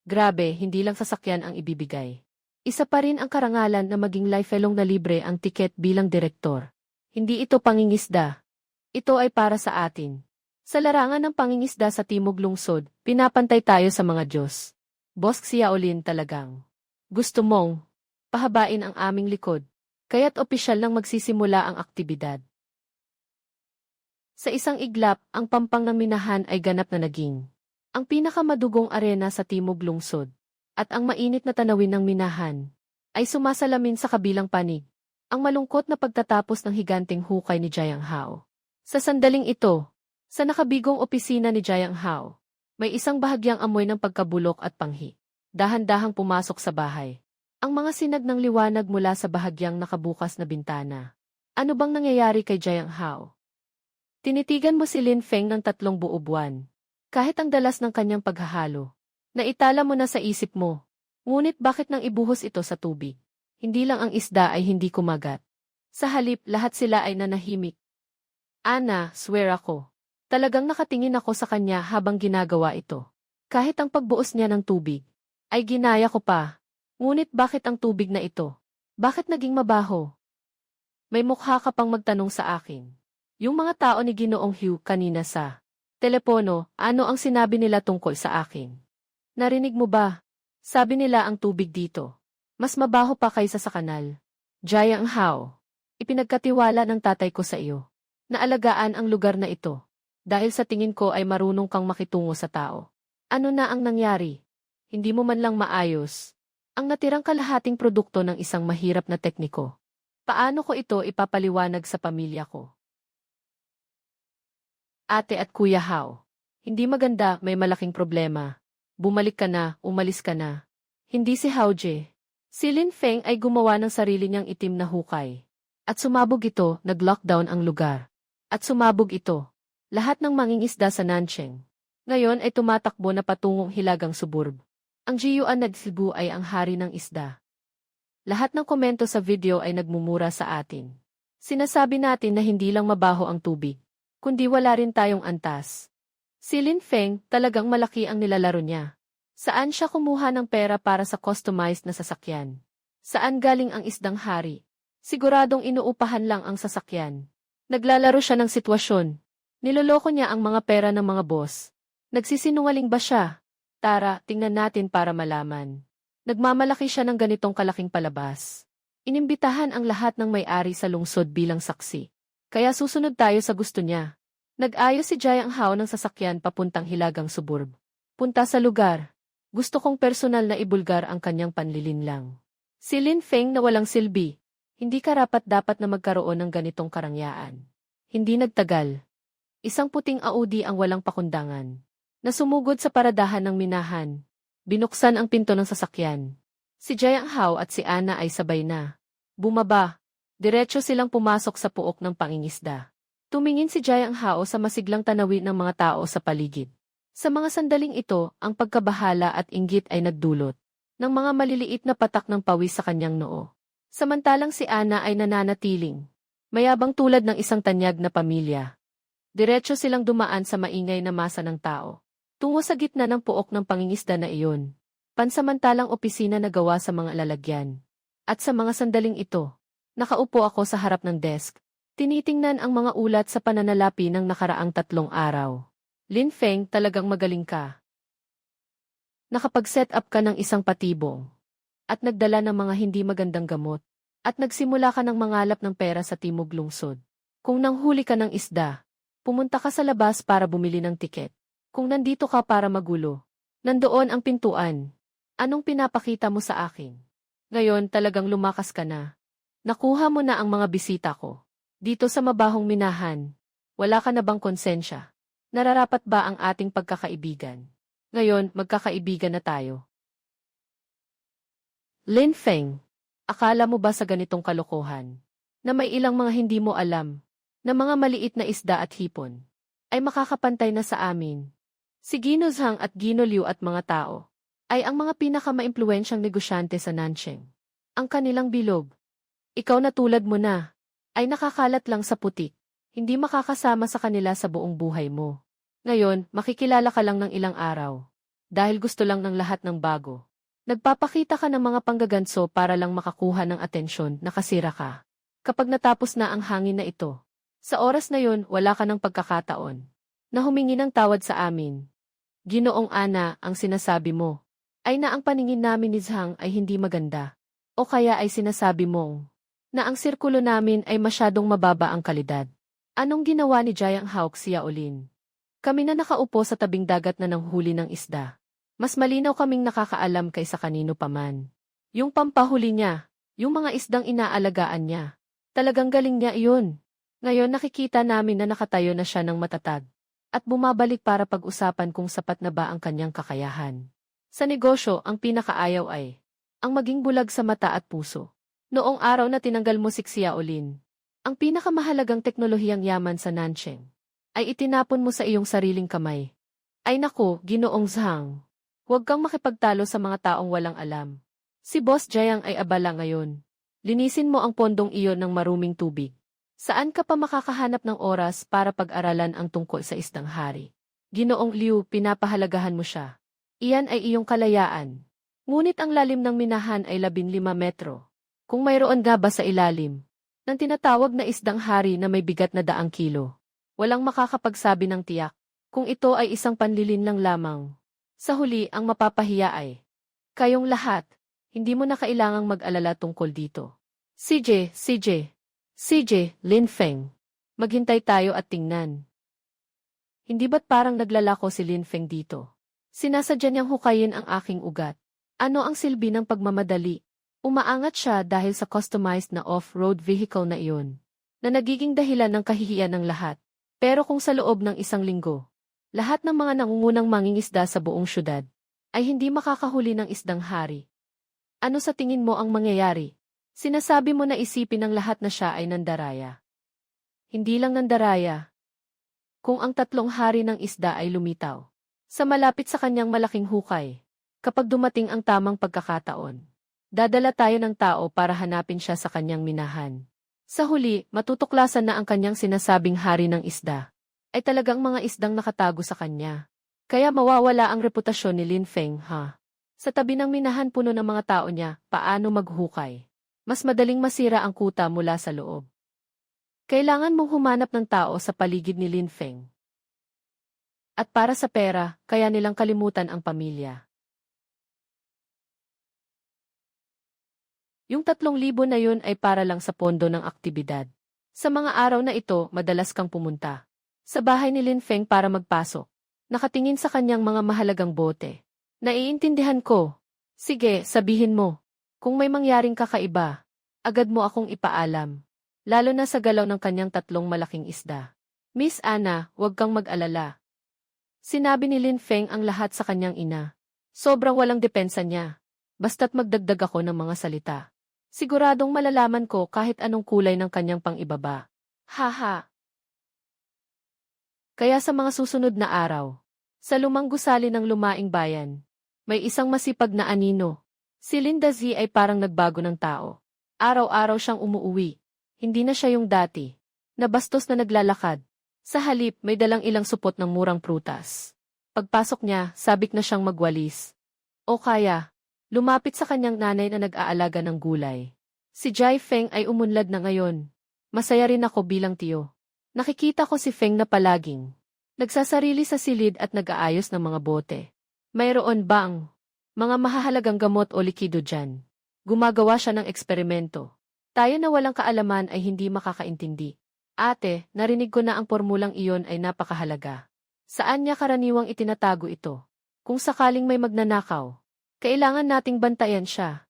grabe, hindi lang sasakyan ang ibibigay. Isa pa rin ang karangalan na maging lifelong na libre ang tiket bilang direktor. Hindi ito pangingisda. Ito ay para sa atin. Sa larangan ng pangingisda sa Timog Lungsod, pinapantay tayo sa mga Diyos. Boss Xiaolin talagang. Gusto mong pahabain ang aming likod. Kaya't opisyal nang magsisimula ang aktibidad. Sa isang iglap, ang pampang ng minahan ay ganap na naging ang pinakamadugong arena sa Timog Lungsod. At ang mainit na tanawin ng minahan ay sumasalamin sa kabilang panig. Ang malungkot na pagtatapos ng higanteng hukay ni Jiang Hao. Sa sandaling ito, sa nakabigong opisina ni Jiang Hao, may isang bahagyang amoy ng pagkabulok at panghi. Dahan-dahang pumasok sa bahay. Ang mga sinag ng liwanag mula sa bahagyang nakabukas na bintana. Ano bang nangyayari kay Jiang Hao? Tinitigan mo si Lin Feng ng 3 buo buwan. Kahit ang dalas ng kanyang paghahalo. Naitala mo na sa isip mo. Ngunit bakit nang ibuhos ito sa tubig? Hindi lang ang isda ay hindi kumagat. Sa halip, lahat sila ay nanahimik. Ana, swear ako. Talagang nakatingin ako sa kanya habang ginagawa ito. Kahit ang pagbuos niya ng tubig, ay ginaya ko pa. Ngunit bakit ang tubig na ito? Bakit naging mabaho? May mukha ka pang magtanong sa akin. Yung mga tao ni Ginoong Hugh kanina sa telepono, ano ang sinabi nila tungkol sa akin? Narinig mo ba? Sabi nila ang tubig dito. Mas mabaho pa kaysa sa kanal. Jiang Hao. Ipinagkatiwala ng tatay ko sa iyo. Naalagaan ang lugar na ito. Dahil sa tingin ko ay marunong kang makitungo sa tao. Ano na ang nangyari? Hindi mo man lang maayos ang natirang kalahating produkto ng isang mahirap na tekniko. Paano ko ito ipapaliwanag sa pamilya ko? Ate at Kuya Hao. Hindi maganda, may malaking problema. Bumalik ka na, umalis ka na. Hindi si Haoje. Si Lin Feng ay gumawa ng sarili niyang itim na hukay. At sumabog ito, nag-lockdown ang lugar. At sumabog ito. Lahat ng mangingisda sa Nancheng. Ngayon ay tumatakbo na patungong Hilagang Suburb. Ang Jiyuan na Cebu ay ang hari ng isda. Lahat ng komento sa video ay nagmumura sa atin. Sinasabi natin na hindi lang mabaho ang tubig, kundi wala rin tayong antas. Si Lin Feng, talagang malaki ang nilalaro niya. Saan siya kumuha ng pera para sa customized na sasakyan? Saan galing ang isdang hari? Siguradong inuupahan lang ang sasakyan. Naglalaro siya ng sitwasyon. Niloloko niya ang mga pera ng mga boss. Nagsisinungaling ba siya? Tara, tingnan natin para malaman. Nagmamalaki siya ng ganitong kalaking palabas. Inimbitahan ang lahat ng may-ari sa lungsod bilang saksi. Kaya susunod tayo sa gusto niya. Nag-ayos si Jiang Hao ng sasakyan papuntang Hilagang Suburb. Punta sa lugar. Gusto kong personal na ibulgar ang kanyang panlilinlang. Si Lin Feng na walang silbi. Hindi karapat-dapat na magkaroon ng ganitong karangyaan. Hindi nagtagal. Isang puting Audi ang walang pakundangan. Nasumugod sa paradahan ng minahan. Binuksan ang pinto ng sasakyan. Si Jiang Hao at si Ana ay sabay na. Bumaba. Diretso silang pumasok sa puok ng pangingisda. Tumingin si Jiang Hao sa masiglang tanawin ng mga tao sa paligid. Sa mga sandaling ito, ang pagkabahala at inggit ay nagdulot ng mga maliliit na patak ng pawis sa kanyang noo. Samantalang si Ana ay nananatiling mayabang tulad ng isang tanyag na pamilya. Diretso silang dumaan sa maingay na masa ng tao. Tungo sa gitna ng puok ng pangingisda na iyon, pansamantalang opisina na gawa sa mga lalagyan. At sa mga sandaling ito, nakaupo ako sa harap ng desk, tinitingnan ang mga ulat sa pananalapi ng nakaraang 3 araw. Lin Feng, talagang magaling ka. Nakapag-set up ka ng isang patibong, at nagdala ng mga hindi magandang gamot, at nagsimula ka ng mangalap ng pera sa Timog Lungsod. Kung nanghuli ka ng isda, pumunta ka sa labas para bumili ng tiket. Kung nandito ka para magulo, nandoon ang pintuan. Anong pinapakita mo sa akin? Ngayon talagang lumakas ka na. Nakuha mo na ang mga bisita ko. Dito sa mabahong minahan, wala ka na bang konsensya? Nararapat ba ang ating pagkakaibigan? Ngayon, magkakaibigan na tayo. Lin Feng, akala mo ba sa ganitong kalokohan, na may ilang mga hindi mo alam, na mga maliit na isda at hipon, ay makakapantay na sa amin? Si Gino Zhang at Gino Liu at mga tao, ay ang mga pinakamaimpluwensyang negosyante sa Nancheng. Ang kanilang bilog. Ikaw na tulad mo na, ay nakakalat lang sa putik, hindi makakasama sa kanila sa buong buhay mo. Ngayon, makikilala ka lang ng ilang araw. Dahil gusto lang ng lahat ng bago. Nagpapakita ka ng mga panggaganso para lang makakuha ng atensyon na kasira ka. Kapag natapos na ang hangin na ito, sa oras na yon wala ka ng pagkakataon na humingi ng tawad sa amin. Ginoong Ana, ang sinasabi mo, ay na ang paningin namin ni Zhang ay hindi maganda. O kaya ay sinasabi mong, na ang sirkulo namin ay masyadong mababa ang kalidad. Anong ginawa ni Jiang Hao Xiaolin? Kami na nakaupo sa tabing dagat na nanghuli ng isda. Mas malinaw kaming nakakaalam kaysa kanino paman. Yung pampahuli niya, yung mga isdang inaalagaan niya. Talagang galing niya iyon. Ngayon nakikita namin na nakatayo na siya ng matatag. At bumabalik para pag-usapan kung sapat na ba ang kanyang kakayahan. Sa negosyo, ang pinakaayaw ay ang maging bulag sa mata at puso. Noong araw na tinanggal mo si Xiaolin, ang pinakamahalagang teknolohiyang yaman sa Nancheng, ay itinapon mo sa iyong sariling kamay. Ay naku, Ginoong Zhang, huwag kang makipagtalo sa mga taong walang alam. Si Boss Jiang ay abala ngayon. Linisin mo ang pondong iyon ng maruming tubig. Saan ka pa makakahanap ng oras para pag-aralan ang tungkol sa isdang hari? Ginoong Liu, pinapahalagahan mo siya. Iyan ay iyong kalayaan. Ngunit ang lalim ng minahan ay 15 metro. Kung mayroon nga ba sa ilalim ng tinatawag na isdang hari na may bigat na 100 kilo, walang makakapagsabi ng tiyak kung ito ay isang panlilinlang lamang. Sa huli, ang mapapahiya ay kayong lahat. Hindi mo na kailangang mag-alala tungkol dito. CJ, Lin Feng. Maghintay tayo at tingnan. Hindi ba't parang naglalako si Lin Feng dito? Sinasadya niyang hukayin ang aking ugat. Ano ang silbi ng pagmamadali? Umaangat siya dahil sa customized na off-road vehicle na iyon, na nagiging dahilan ng kahihiyan ng lahat. Pero kung sa loob ng isang linggo, lahat ng mga nangungunang mangingisda sa buong syudad ay hindi makakahuli ng isdang hari, ano sa tingin mo ang mangyayari? Sinasabi mo na isipin ng lahat na siya ay nandaraya. Hindi lang nandaraya. Kung ang tatlong hari ng isda ay lumitaw sa malapit sa kanyang malaking hukay, kapag dumating ang tamang pagkakataon, dadala tayo ng tao para hanapin siya sa kanyang minahan. Sa huli, matutuklasan na ang kanyang sinasabing hari ng isda ay talagang mga isdang nakatago sa kanya. Kaya mawawala ang reputasyon ni Lin Feng, ha? Sa tabi ng minahan puno ng mga tao niya, paano maghukay? Mas madaling masira ang kuta mula sa loob. Kailangan mong humanap ng tao sa paligid ni Lin Feng. At para sa pera, kaya nilang kalimutan ang pamilya. Yung 3,000 na yun ay para lang sa pondo ng aktibidad. Sa mga araw na ito, madalas kang pumunta sa bahay ni Lin Feng para magpasok. Nakatingin sa kanyang mga mahalagang bote. Naiintindihan ko. Sige, sabihin mo. Kung may mangyaring kakaiba, agad mo akong ipaalam. Lalo na sa galaw ng kanyang 3 malaking isda. Miss Anna, huwag kang mag-alala. Sinabi ni Lin Feng ang lahat sa kanyang ina. Sobrang walang depensa niya. Basta't magdagdag ako ng mga salita. Siguradong malalaman ko kahit anong kulay ng kanyang pang-ibaba. Haha. Kaya sa mga susunod na araw, sa lumang gusali ng lumaing bayan, may isang masipag na anino. Si Linda Z ay parang nagbago ng tao. Araw-araw siyang umuuwi. Hindi na siya yung dati, na bastos na naglalakad. Sa halip, may dalang ilang supot ng murang prutas. Pagpasok niya, sabik na siyang magwalis. O kaya, lumapit sa kanyang nanay na nag-aalaga ng gulay. Si Jai Feng ay umunlad na ngayon. Masaya rin ako bilang tiyo. Nakikita ko si Feng na palaging nagsasarili sa silid at nag-aayos ng mga bote. Mayroon bang mga mahahalagang gamot o likido dyan? Gumagawa siya ng eksperimento. Tayo na walang kaalaman ay hindi makakaintindi. Ate, narinig ko na ang pormulang iyon ay napakahalaga. Saan niya karaniwang itinatago ito? Kung sakaling may magnanakaw, kailangan nating bantayan siya.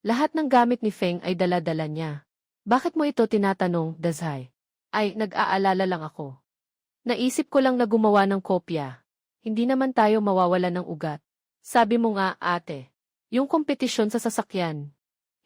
Lahat ng gamit ni Feng ay dala-dala niya. Bakit mo ito tinatanong, Dazhai? Ay, nag-aalala lang ako. Naisip ko lang na gumawa ng kopya. Hindi naman tayo mawawala ng ugat. Sabi mo nga, ate, yung kompetisyon sa sasakyan.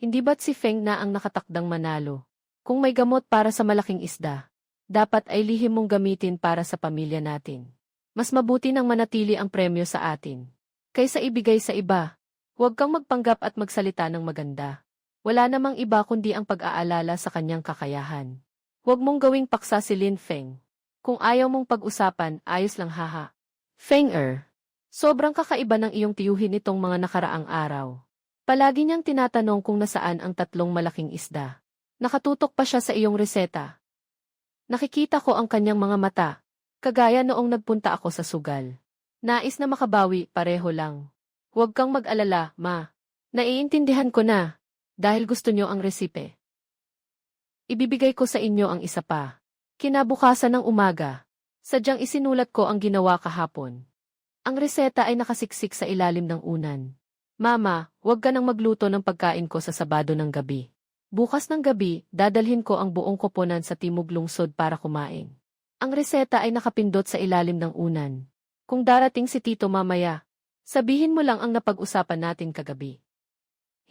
Hindi ba't si Feng na ang nakatakdang manalo? Kung may gamot para sa malaking isda, dapat ay lihim mong gamitin para sa pamilya natin. Mas mabuti nang manatili ang premyo sa atin kaysa ibigay sa iba. Huwag kang magpanggap at magsalita ng maganda. Wala namang iba kundi ang pag-aalala sa kanyang kakayahan. Huwag mong gawing paksa si Lin Feng. Kung ayaw mong pag-usapan, ayos lang haha. Feng-er, sobrang kakaiba ng iyong tiyuhin nitong mga nakaraang araw. Palagi niyang tinatanong kung nasaan ang 3 malaking isda. Nakatutok pa siya sa iyong reseta. Nakikita ko ang kanyang mga mata, kagaya noong nagpunta ako sa sugal. Nais na makabawi, pareho lang. Huwag kang mag-alala, ma. Naiintindihan ko na, dahil gusto niyo ang resipe. Ibibigay ko sa inyo ang isa pa. Kinabukasan ng umaga, sadyang isinulat ko ang ginawa kahapon. Ang reseta ay nakasiksik sa ilalim ng unan. Mama, huwag ka nang magluto ng pagkain ko sa Sabado ng gabi. Bukas ng gabi, dadalhin ko ang buong koponan sa Timog Lungsod para kumain. Ang reseta ay nakapindot sa ilalim ng unan. Kung darating si Tito mamaya, sabihin mo lang ang napag-usapan natin kagabi.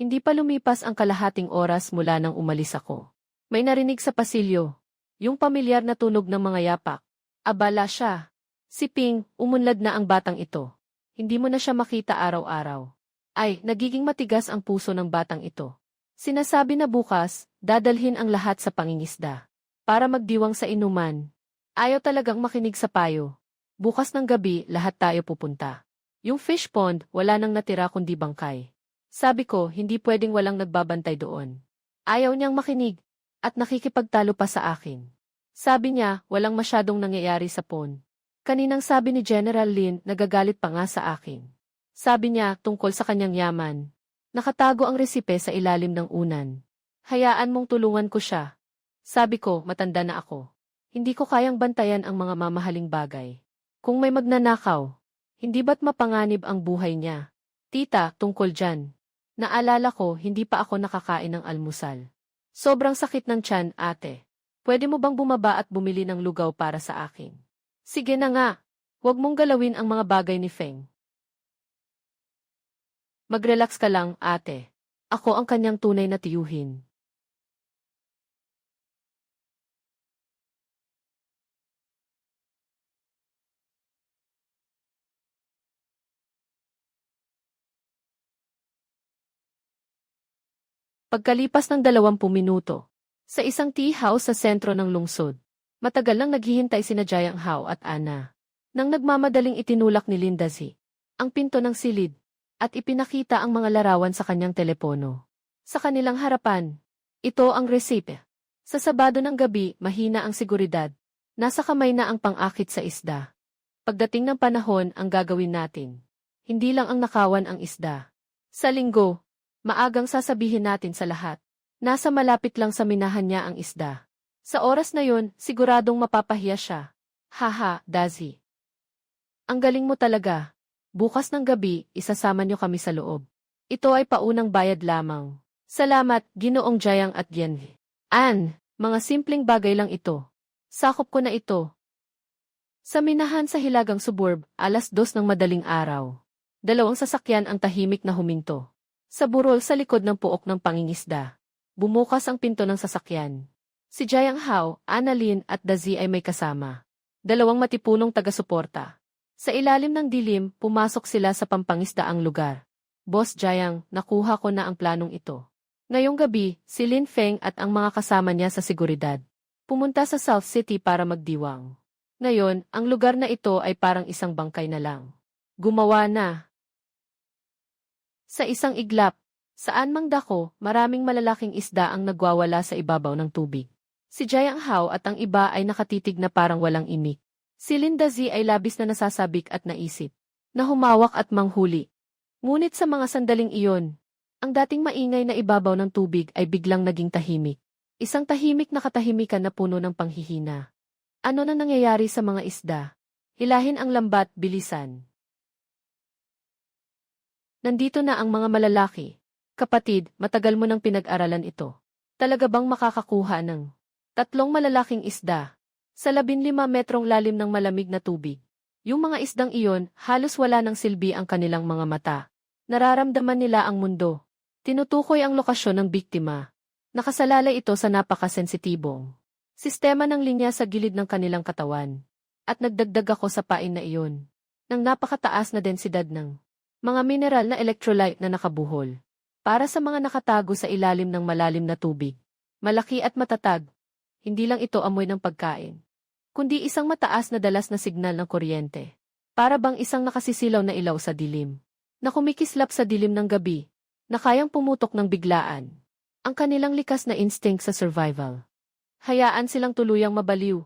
Hindi pa lumipas ang kalahating oras mula nang umalis ako. May narinig sa pasilyo. Yung pamilyar na tunog ng mga yapak. Abala siya. Si Ping, umunlad na ang batang ito. Hindi mo na siya makita araw-araw. Ay, nagiging matigas ang puso ng batang ito. Sinasabi na bukas, dadalhin ang lahat sa pangingisda. Para magdiwang sa inuman. Ayaw talagang makinig sa payo. Bukas ng gabi, lahat tayo pupunta. Yung fish pond, wala nang natira kundi bangkay. Sabi ko, hindi pwedeng walang nagbabantay doon. Ayaw niyang makinig. At nakikipagtalo pa sa akin. Sabi niya, walang masyadong nangyayari sa pond. Kaninang sabi ni General Lin, nagagalit pa nga sa akin. Sabi niya, tungkol sa kanyang yaman. Nakatago ang resipe sa ilalim ng unan. Hayaan mong tulungan ko siya. Sabi ko, matanda na ako. Hindi ko kayang bantayan ang mga mamahaling bagay. Kung may magnanakaw, hindi ba't mapanganib ang buhay niya? Tita, tungkol dyan. Naalala ko, hindi pa ako nakakain ng almusal. Sobrang sakit ng tiyan, ate. Pwede mo bang bumaba at bumili ng lugaw para sa akin? Sige na nga. Huwag mong galawin ang mga bagay ni Feng. Mag-relax ka lang, ate. Ako ang kanyang tunay na tiyuhin. Pagkalipas ng 20 minuto, sa isang tea house sa sentro ng lungsod, matagal nang naghihintay sina Jiang Hao at Ana. Nang nagmamadaling itinulak ni Lindazi ang pinto ng silid at ipinakita ang mga larawan sa kanyang telepono. Sa kanilang harapan, ito ang resipe. Sa Sabado ng gabi, mahina ang seguridad. Nasa kamay na ang pang-akit sa isda. Pagdating ng panahon, ang gagawin natin. Hindi lang ang nakawan ang isda. Sa Linggo, maagang sasabihin natin sa lahat. Nasa malapit lang sa minahan niya ang isda. Sa oras na yon, siguradong mapapahiya siya. Haha, Dazi. Ang galing mo talaga. Bukas ng gabi, isasama niyo kami sa loob. Ito ay paunang bayad lamang. Salamat, Ginoong Jiang at Genhe. Mga simpleng bagay lang ito. Sakop ko na ito. Sa minahan sa hilagang suburb, 2:00 ng madaling araw. 2 sasakyan ang tahimik na huminto. Sa burol sa likod ng puok ng pangingisda. Bumukas ang pinto ng sasakyan. Si Jiang Hao, Annalyn at Dazi ay may kasama. 2 matipunong taga-suporta. Sa ilalim ng dilim, pumasok sila sa pampangisdaang lugar. Boss Jiang, nakuha ko na ang planong ito. Ngayong gabi, si Lin Feng at ang mga kasama niya sa seguridad. Pumunta sa South City para magdiwang. Ngayon, ang lugar na ito ay parang isang bangkay na lang. Gumawa na. Sa isang iglap, saan mang dako, maraming malalaking isda ang nagwawala sa ibabaw ng tubig. Si Jiang Hao at ang iba ay nakatitig na parang walang imik. Si Lindazi ay labis na nasasabik at naisip, na humawak at manghuli. Ngunit sa mga sandaling iyon, ang dating maingay na ibabaw ng tubig ay biglang naging tahimik. Isang tahimik na katahimikan na puno ng panghihina. Ano na nangyayari sa mga isda? Hilahin ang lambat, bilisan. Nandito na ang mga malalaki. Kapatid, matagal mo nang pinag-aralan ito. Talaga bang makakakuha ng 3 malalaking isda sa 15 metrong lalim ng malamig na tubig? Yung mga isdang iyon, halos wala ng silbi ang kanilang mga mata. Nararamdaman nila ang mundo. Tinutukoy ang lokasyon ng biktima. Nakasalalay ito sa napakasensitibong sistema ng linya sa gilid ng kanilang katawan. At nagdagdag ako sa pain na iyon ng napakataas na densidad ng mga mineral na electrolyte na nakabuhol. Para sa mga nakatago sa ilalim ng malalim na tubig. Malaki at matatag. Hindi lang ito amoy ng pagkain, kundi isang mataas na dalas na signal ng kuryente. Para bang isang nakasisilaw na ilaw sa dilim, na kumikislap sa dilim ng gabi, na kayang pumutok ng biglaan. Ang kanilang likas na instinct sa survival. Hayaan silang tuluyang mabaliw.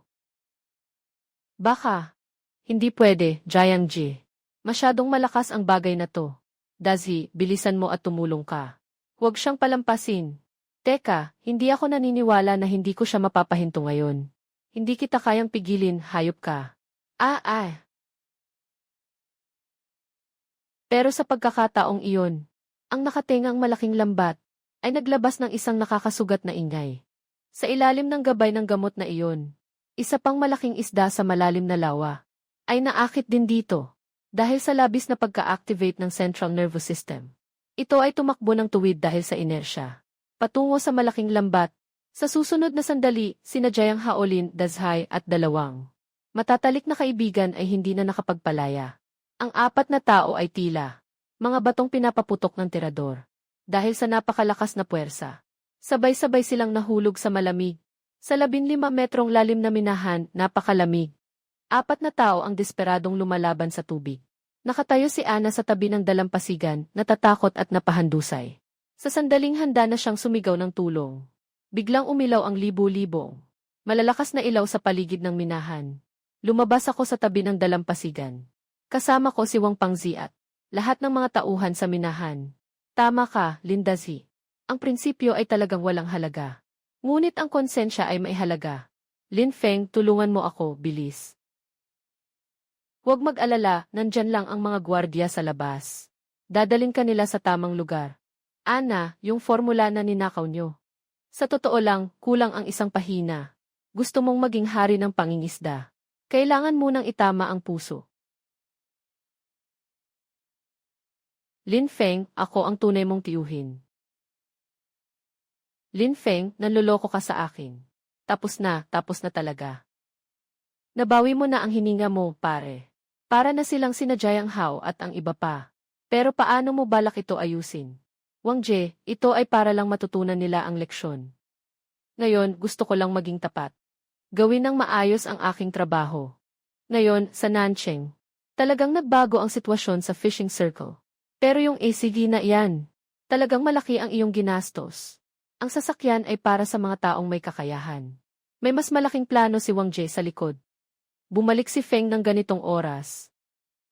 Baka. Hindi pwede, Jiang Ji. Masyadong malakas ang bagay na to. Dazi, bilisan mo at tumulong ka. Huwag siyang palampasin. Teka, hindi ako naniniwala na hindi ko siya mapapahinto ngayon. Hindi kita kayang pigilin, hayop ka. Pero sa pagkakataong iyon, ang nakatengang malaking lambat ay naglabas ng isang nakakasugat na ingay. Sa ilalim ng gabay ng gamot na iyon, isa pang malaking isda sa malalim na lawa ay naakit din dito dahil sa labis na pagka-activate ng central nervous system. Ito ay tumakbo ng tuwid dahil sa inersya. Patungo sa malaking lambat. Sa susunod na sandali, sina Jiang Haolin, Dazhai at 2 matatalik na kaibigan ay hindi na nakapagpalaya. Ang 4 na tao ay tila mga batong pinapaputok ng tirador. Dahil sa napakalakas na puwersa, sabay-sabay silang nahulog sa malamig. Sa 15 metrong lalim na minahan, napakalamig. 4 na tao ang desperadong lumalaban sa tubig. Nakatayo si Ana sa tabi ng dalampasigan, natatakot at napahandusay. Sa sandaling handa na siyang sumigaw ng tulong. Biglang umilaw ang libo-libong malalakas na ilaw sa paligid ng minahan. Lumabas ako sa tabi ng dalampasigan. Kasama ko si Wang Pangzi at lahat ng mga tauhan sa minahan. Tama ka, Lindazi. Ang prinsipyo ay talagang walang halaga. Ngunit ang konsensya ay may halaga. Lin Feng, tulungan mo ako, bilis. Huwag mag-alala, nandyan lang ang mga gwardiya sa labas. Dadalin ka nila sa tamang lugar. Ana, yung formula na ninakaw nyo. Sa totoo lang, kulang ang isang pahina. Gusto mong maging hari ng pangingisda. Kailangan munang itama ang puso. Lin Feng, ako ang tunay mong tiyuhin. Lin Feng, nanloloko ka sa akin. Tapos na talaga. Nabawi mo na ang hininga mo, pare. Para na silang sina Jiang Hao at ang iba pa. Pero paano mo balak ito ayusin? Wang Jie, ito ay para lang matutunan nila ang leksyon. Ngayon, gusto ko lang maging tapat. Gawin ng maayos ang aking trabaho. Ngayon, sa Nancheng, talagang nagbago ang sitwasyon sa fishing circle. Pero yung ACV na iyan, talagang malaki ang iyong ginastos. Ang sasakyan ay para sa mga taong may kakayahan. May mas malaking plano si Wang Jie sa likod. Bumalik si Feng ng ganitong oras.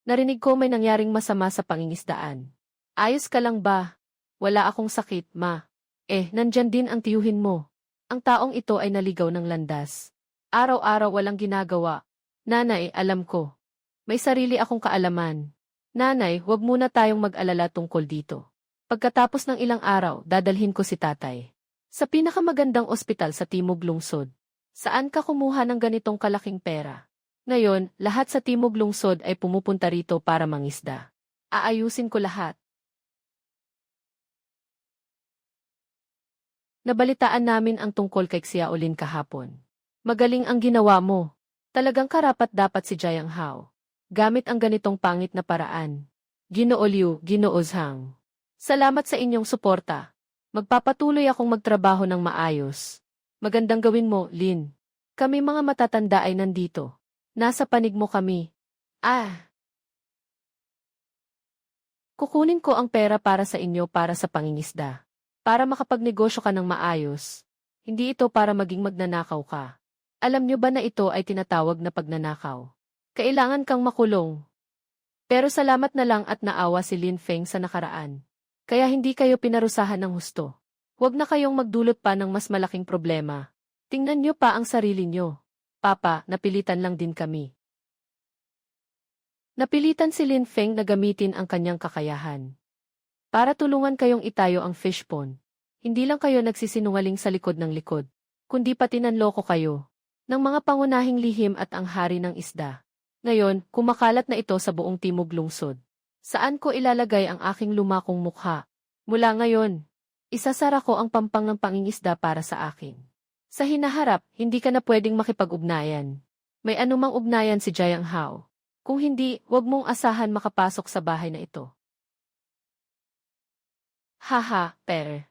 Narinig ko may nangyaring masama sa pangingisdaan. Ayos ka lang ba? Wala akong sakit, ma. Nandyan din ang tiyuhin mo. Ang taong ito ay naligaw ng landas. Araw-araw walang ginagawa. Nanay, alam ko. May sarili akong kaalaman. Nanay, huwag muna tayong mag-alala tungkol dito. Pagkatapos ng ilang araw, dadalhin ko si tatay sa pinakamagandang ospital sa Timog Lungsod. Saan ka kumuha ng ganitong kalaking pera? Ngayon, lahat sa Timog Lungsod ay pumupunta rito para mangisda. Aayusin ko lahat. Nabalitaan namin ang tungkol kay Xiaolin kahapon. Magaling ang ginawa mo. Talagang karapat-dapat si Jiang Hao. Gamit ang ganitong pangit na paraan. Ginoo Liu, Ginoo Zhang. Salamat sa inyong suporta. Magpapatuloy akong magtrabaho ng maayos. Magandang gawin mo, Lin. Kami mga matatanda ay nandito. Nasa panig mo kami. Kukunin ko ang pera para sa inyo para sa pangingisda. Para makapagnegosyo ka ng maayos. Hindi ito para maging magnanakaw ka. Alam nyo ba na ito ay tinatawag na pagnanakaw? Kailangan kang makulong. Pero salamat na lang at naawa si Lin Feng sa nakaraan. Kaya hindi kayo pinarusahan ng husto. Huwag na kayong magdulot pa ng mas malaking problema. Tingnan nyo pa ang sarili nyo. Papa, napilitan lang din kami. Napilitan si Lin Feng na gamitin ang kanyang kakayahan. Para tulungan kayong itayo ang fish pond. Hindi lang kayo nagsisinungaling sa likod ng likod, kundi pati nanloko kayo ng mga pangunahing lihim at ang hari ng isda. Ngayon, kumakalat na ito sa buong Timog Lungsod. Saan ko ilalagay ang aking lumakong mukha? Mula ngayon, isasara ko ang pampang ng pangingisda para sa akin. Sa hinaharap, hindi ka na pwedeng makipag-ugnayan. May anumang ugnayan si Jiang Hao. Kung hindi, huwag mong asahan makapasok sa bahay na ito. Haha, pere.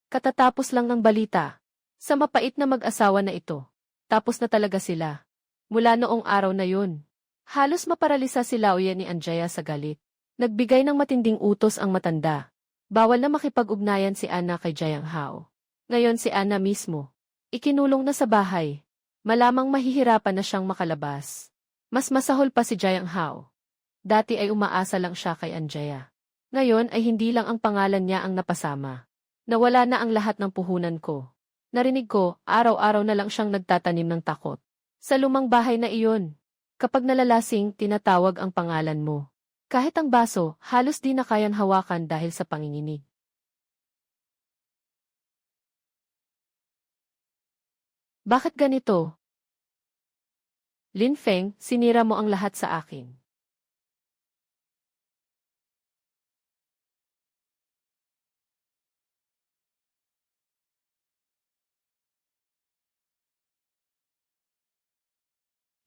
Katatapos lang ng balita. Sa mapait na mag-asawa na ito. Tapos na talaga sila. Mula noong araw na yun. Halos maparalisa si Laoya ni Anjaya sa galit. Nagbigay ng matinding utos ang matanda. Bawal na makipag-ugnayan si Ana kay Jiang Hao. Ngayon si Ana mismo. Ikinulong na sa bahay. Malamang mahihirapan na siyang makalabas. Mas masahol pa si Jiang Hao. Dati ay umaasa lang siya kay Anjaya. Ngayon ay hindi lang ang pangalan niya ang napasama. Nawala na ang lahat ng puhunan ko. Narinig ko, araw-araw na lang siyang nagtatanim ng takot. Sa lumang bahay na iyon. Kapag nalalasing, tinatawag ang pangalan mo. Kahit ang baso, halos di na kayang hawakan dahil sa panginginig. Bakit ganito? Lin Feng, sinira mo ang lahat sa akin.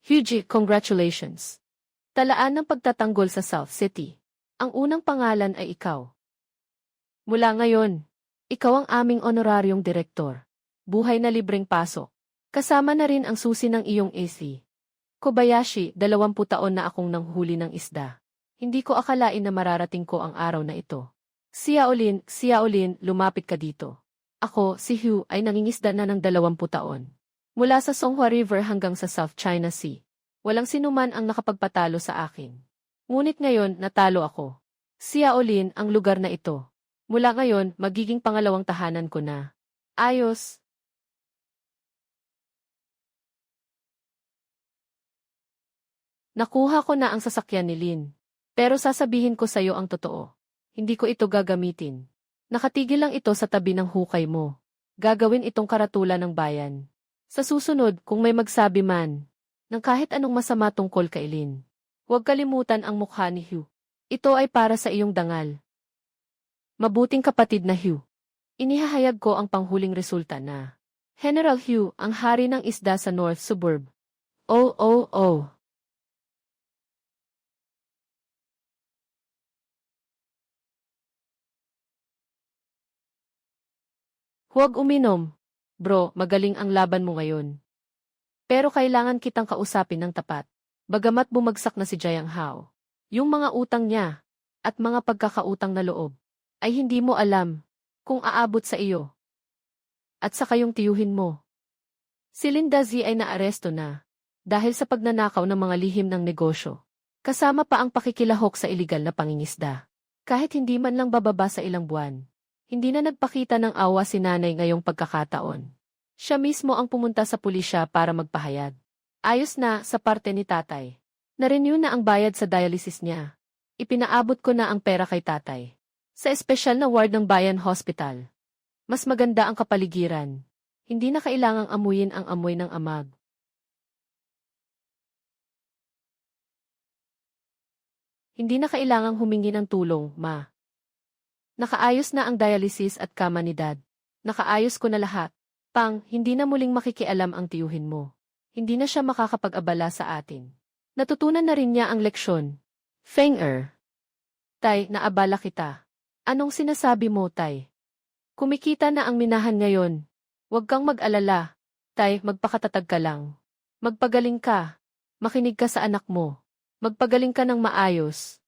Huge, congratulations. Talaan ng pagtatanggol sa South City. Ang unang pangalan ay ikaw. Mula ngayon, ikaw ang aming honoraryong direktor. Buhay na libreng pasok. Kasama na rin ang susi ng iyong AC. Kobayashi, 20 taon na akong nanghuli ng isda. Hindi ko akalain na mararating ko ang araw na ito. Xiaolin, lumapit ka dito. Ako, si Hugh, ay nangingisda na ng 20 taon. Mula sa Songhua River hanggang sa South China Sea. Walang sinuman ang nakapagpatalo sa akin. Ngunit ngayon, natalo ako. Xiaolin, ang lugar na ito. Mula ngayon, magiging pangalawang tahanan ko na. Ayos. Nakuha ko na ang sasakyan ni Lin. Pero sasabihin ko sa'yo ang totoo. Hindi ko ito gagamitin. Nakatigil lang ito sa tabi ng hukay mo. Gagawin itong karatula ng bayan. Sa susunod, kung may magsabi man, ng kahit anong masama tungkol kay Lynn, huwag kalimutan ang mukha ni Hugh. Ito ay para sa iyong dangal. Mabuting kapatid na Hugh. Inihahayag ko ang panghuling resulta na General Hugh, ang hari ng isda sa North Suburb. Oh, oh, oh. Huwag uminom. Bro, magaling ang laban mo ngayon. Pero kailangan kitang kausapin ng tapat. Bagamat bumagsak na si Jiang Hao, yung mga utang niya, at mga pagkakautang na loob, ay hindi mo alam kung aabot sa iyo. At sa kayong tiyuhin mo. Si Linda Z ay naaresto na dahil sa pagnanakaw ng mga lihim ng negosyo. Kasama pa ang pakikilahok sa iligal na pangingisda. Kahit hindi man lang bababa sa ilang buwan. Hindi na nagpakita ng awa si nanay ngayong pagkakataon. Siya mismo ang pumunta sa pulisya para magpahayag. Ayos na sa parte ni tatay. Na-renew na ang bayad sa dialysis niya. Ipinaabot ko na ang pera kay tatay. Sa espesyal na ward ng Bayan Hospital. Mas maganda ang kapaligiran. Hindi na kailangang amuyin ang amoy ng amag. Hindi na kailangang humingi ng tulong, ma. Nakaayos na ang dialysis at kama ni Dad. Nakaayos ko na lahat. Pang, hindi na muling makikialam ang tiyuhin mo. Hindi na siya makakapag-abala sa atin. Natutunan na rin niya ang leksyon. Feng-er. Tay, naabala kita. Anong sinasabi mo, Tay? Kumikita na ang minahan ngayon. Huwag kang mag-alala. Tay, magpakatatag ka lang. Magpagaling ka. Makinig ka sa anak mo. Magpagaling ka ng maayos.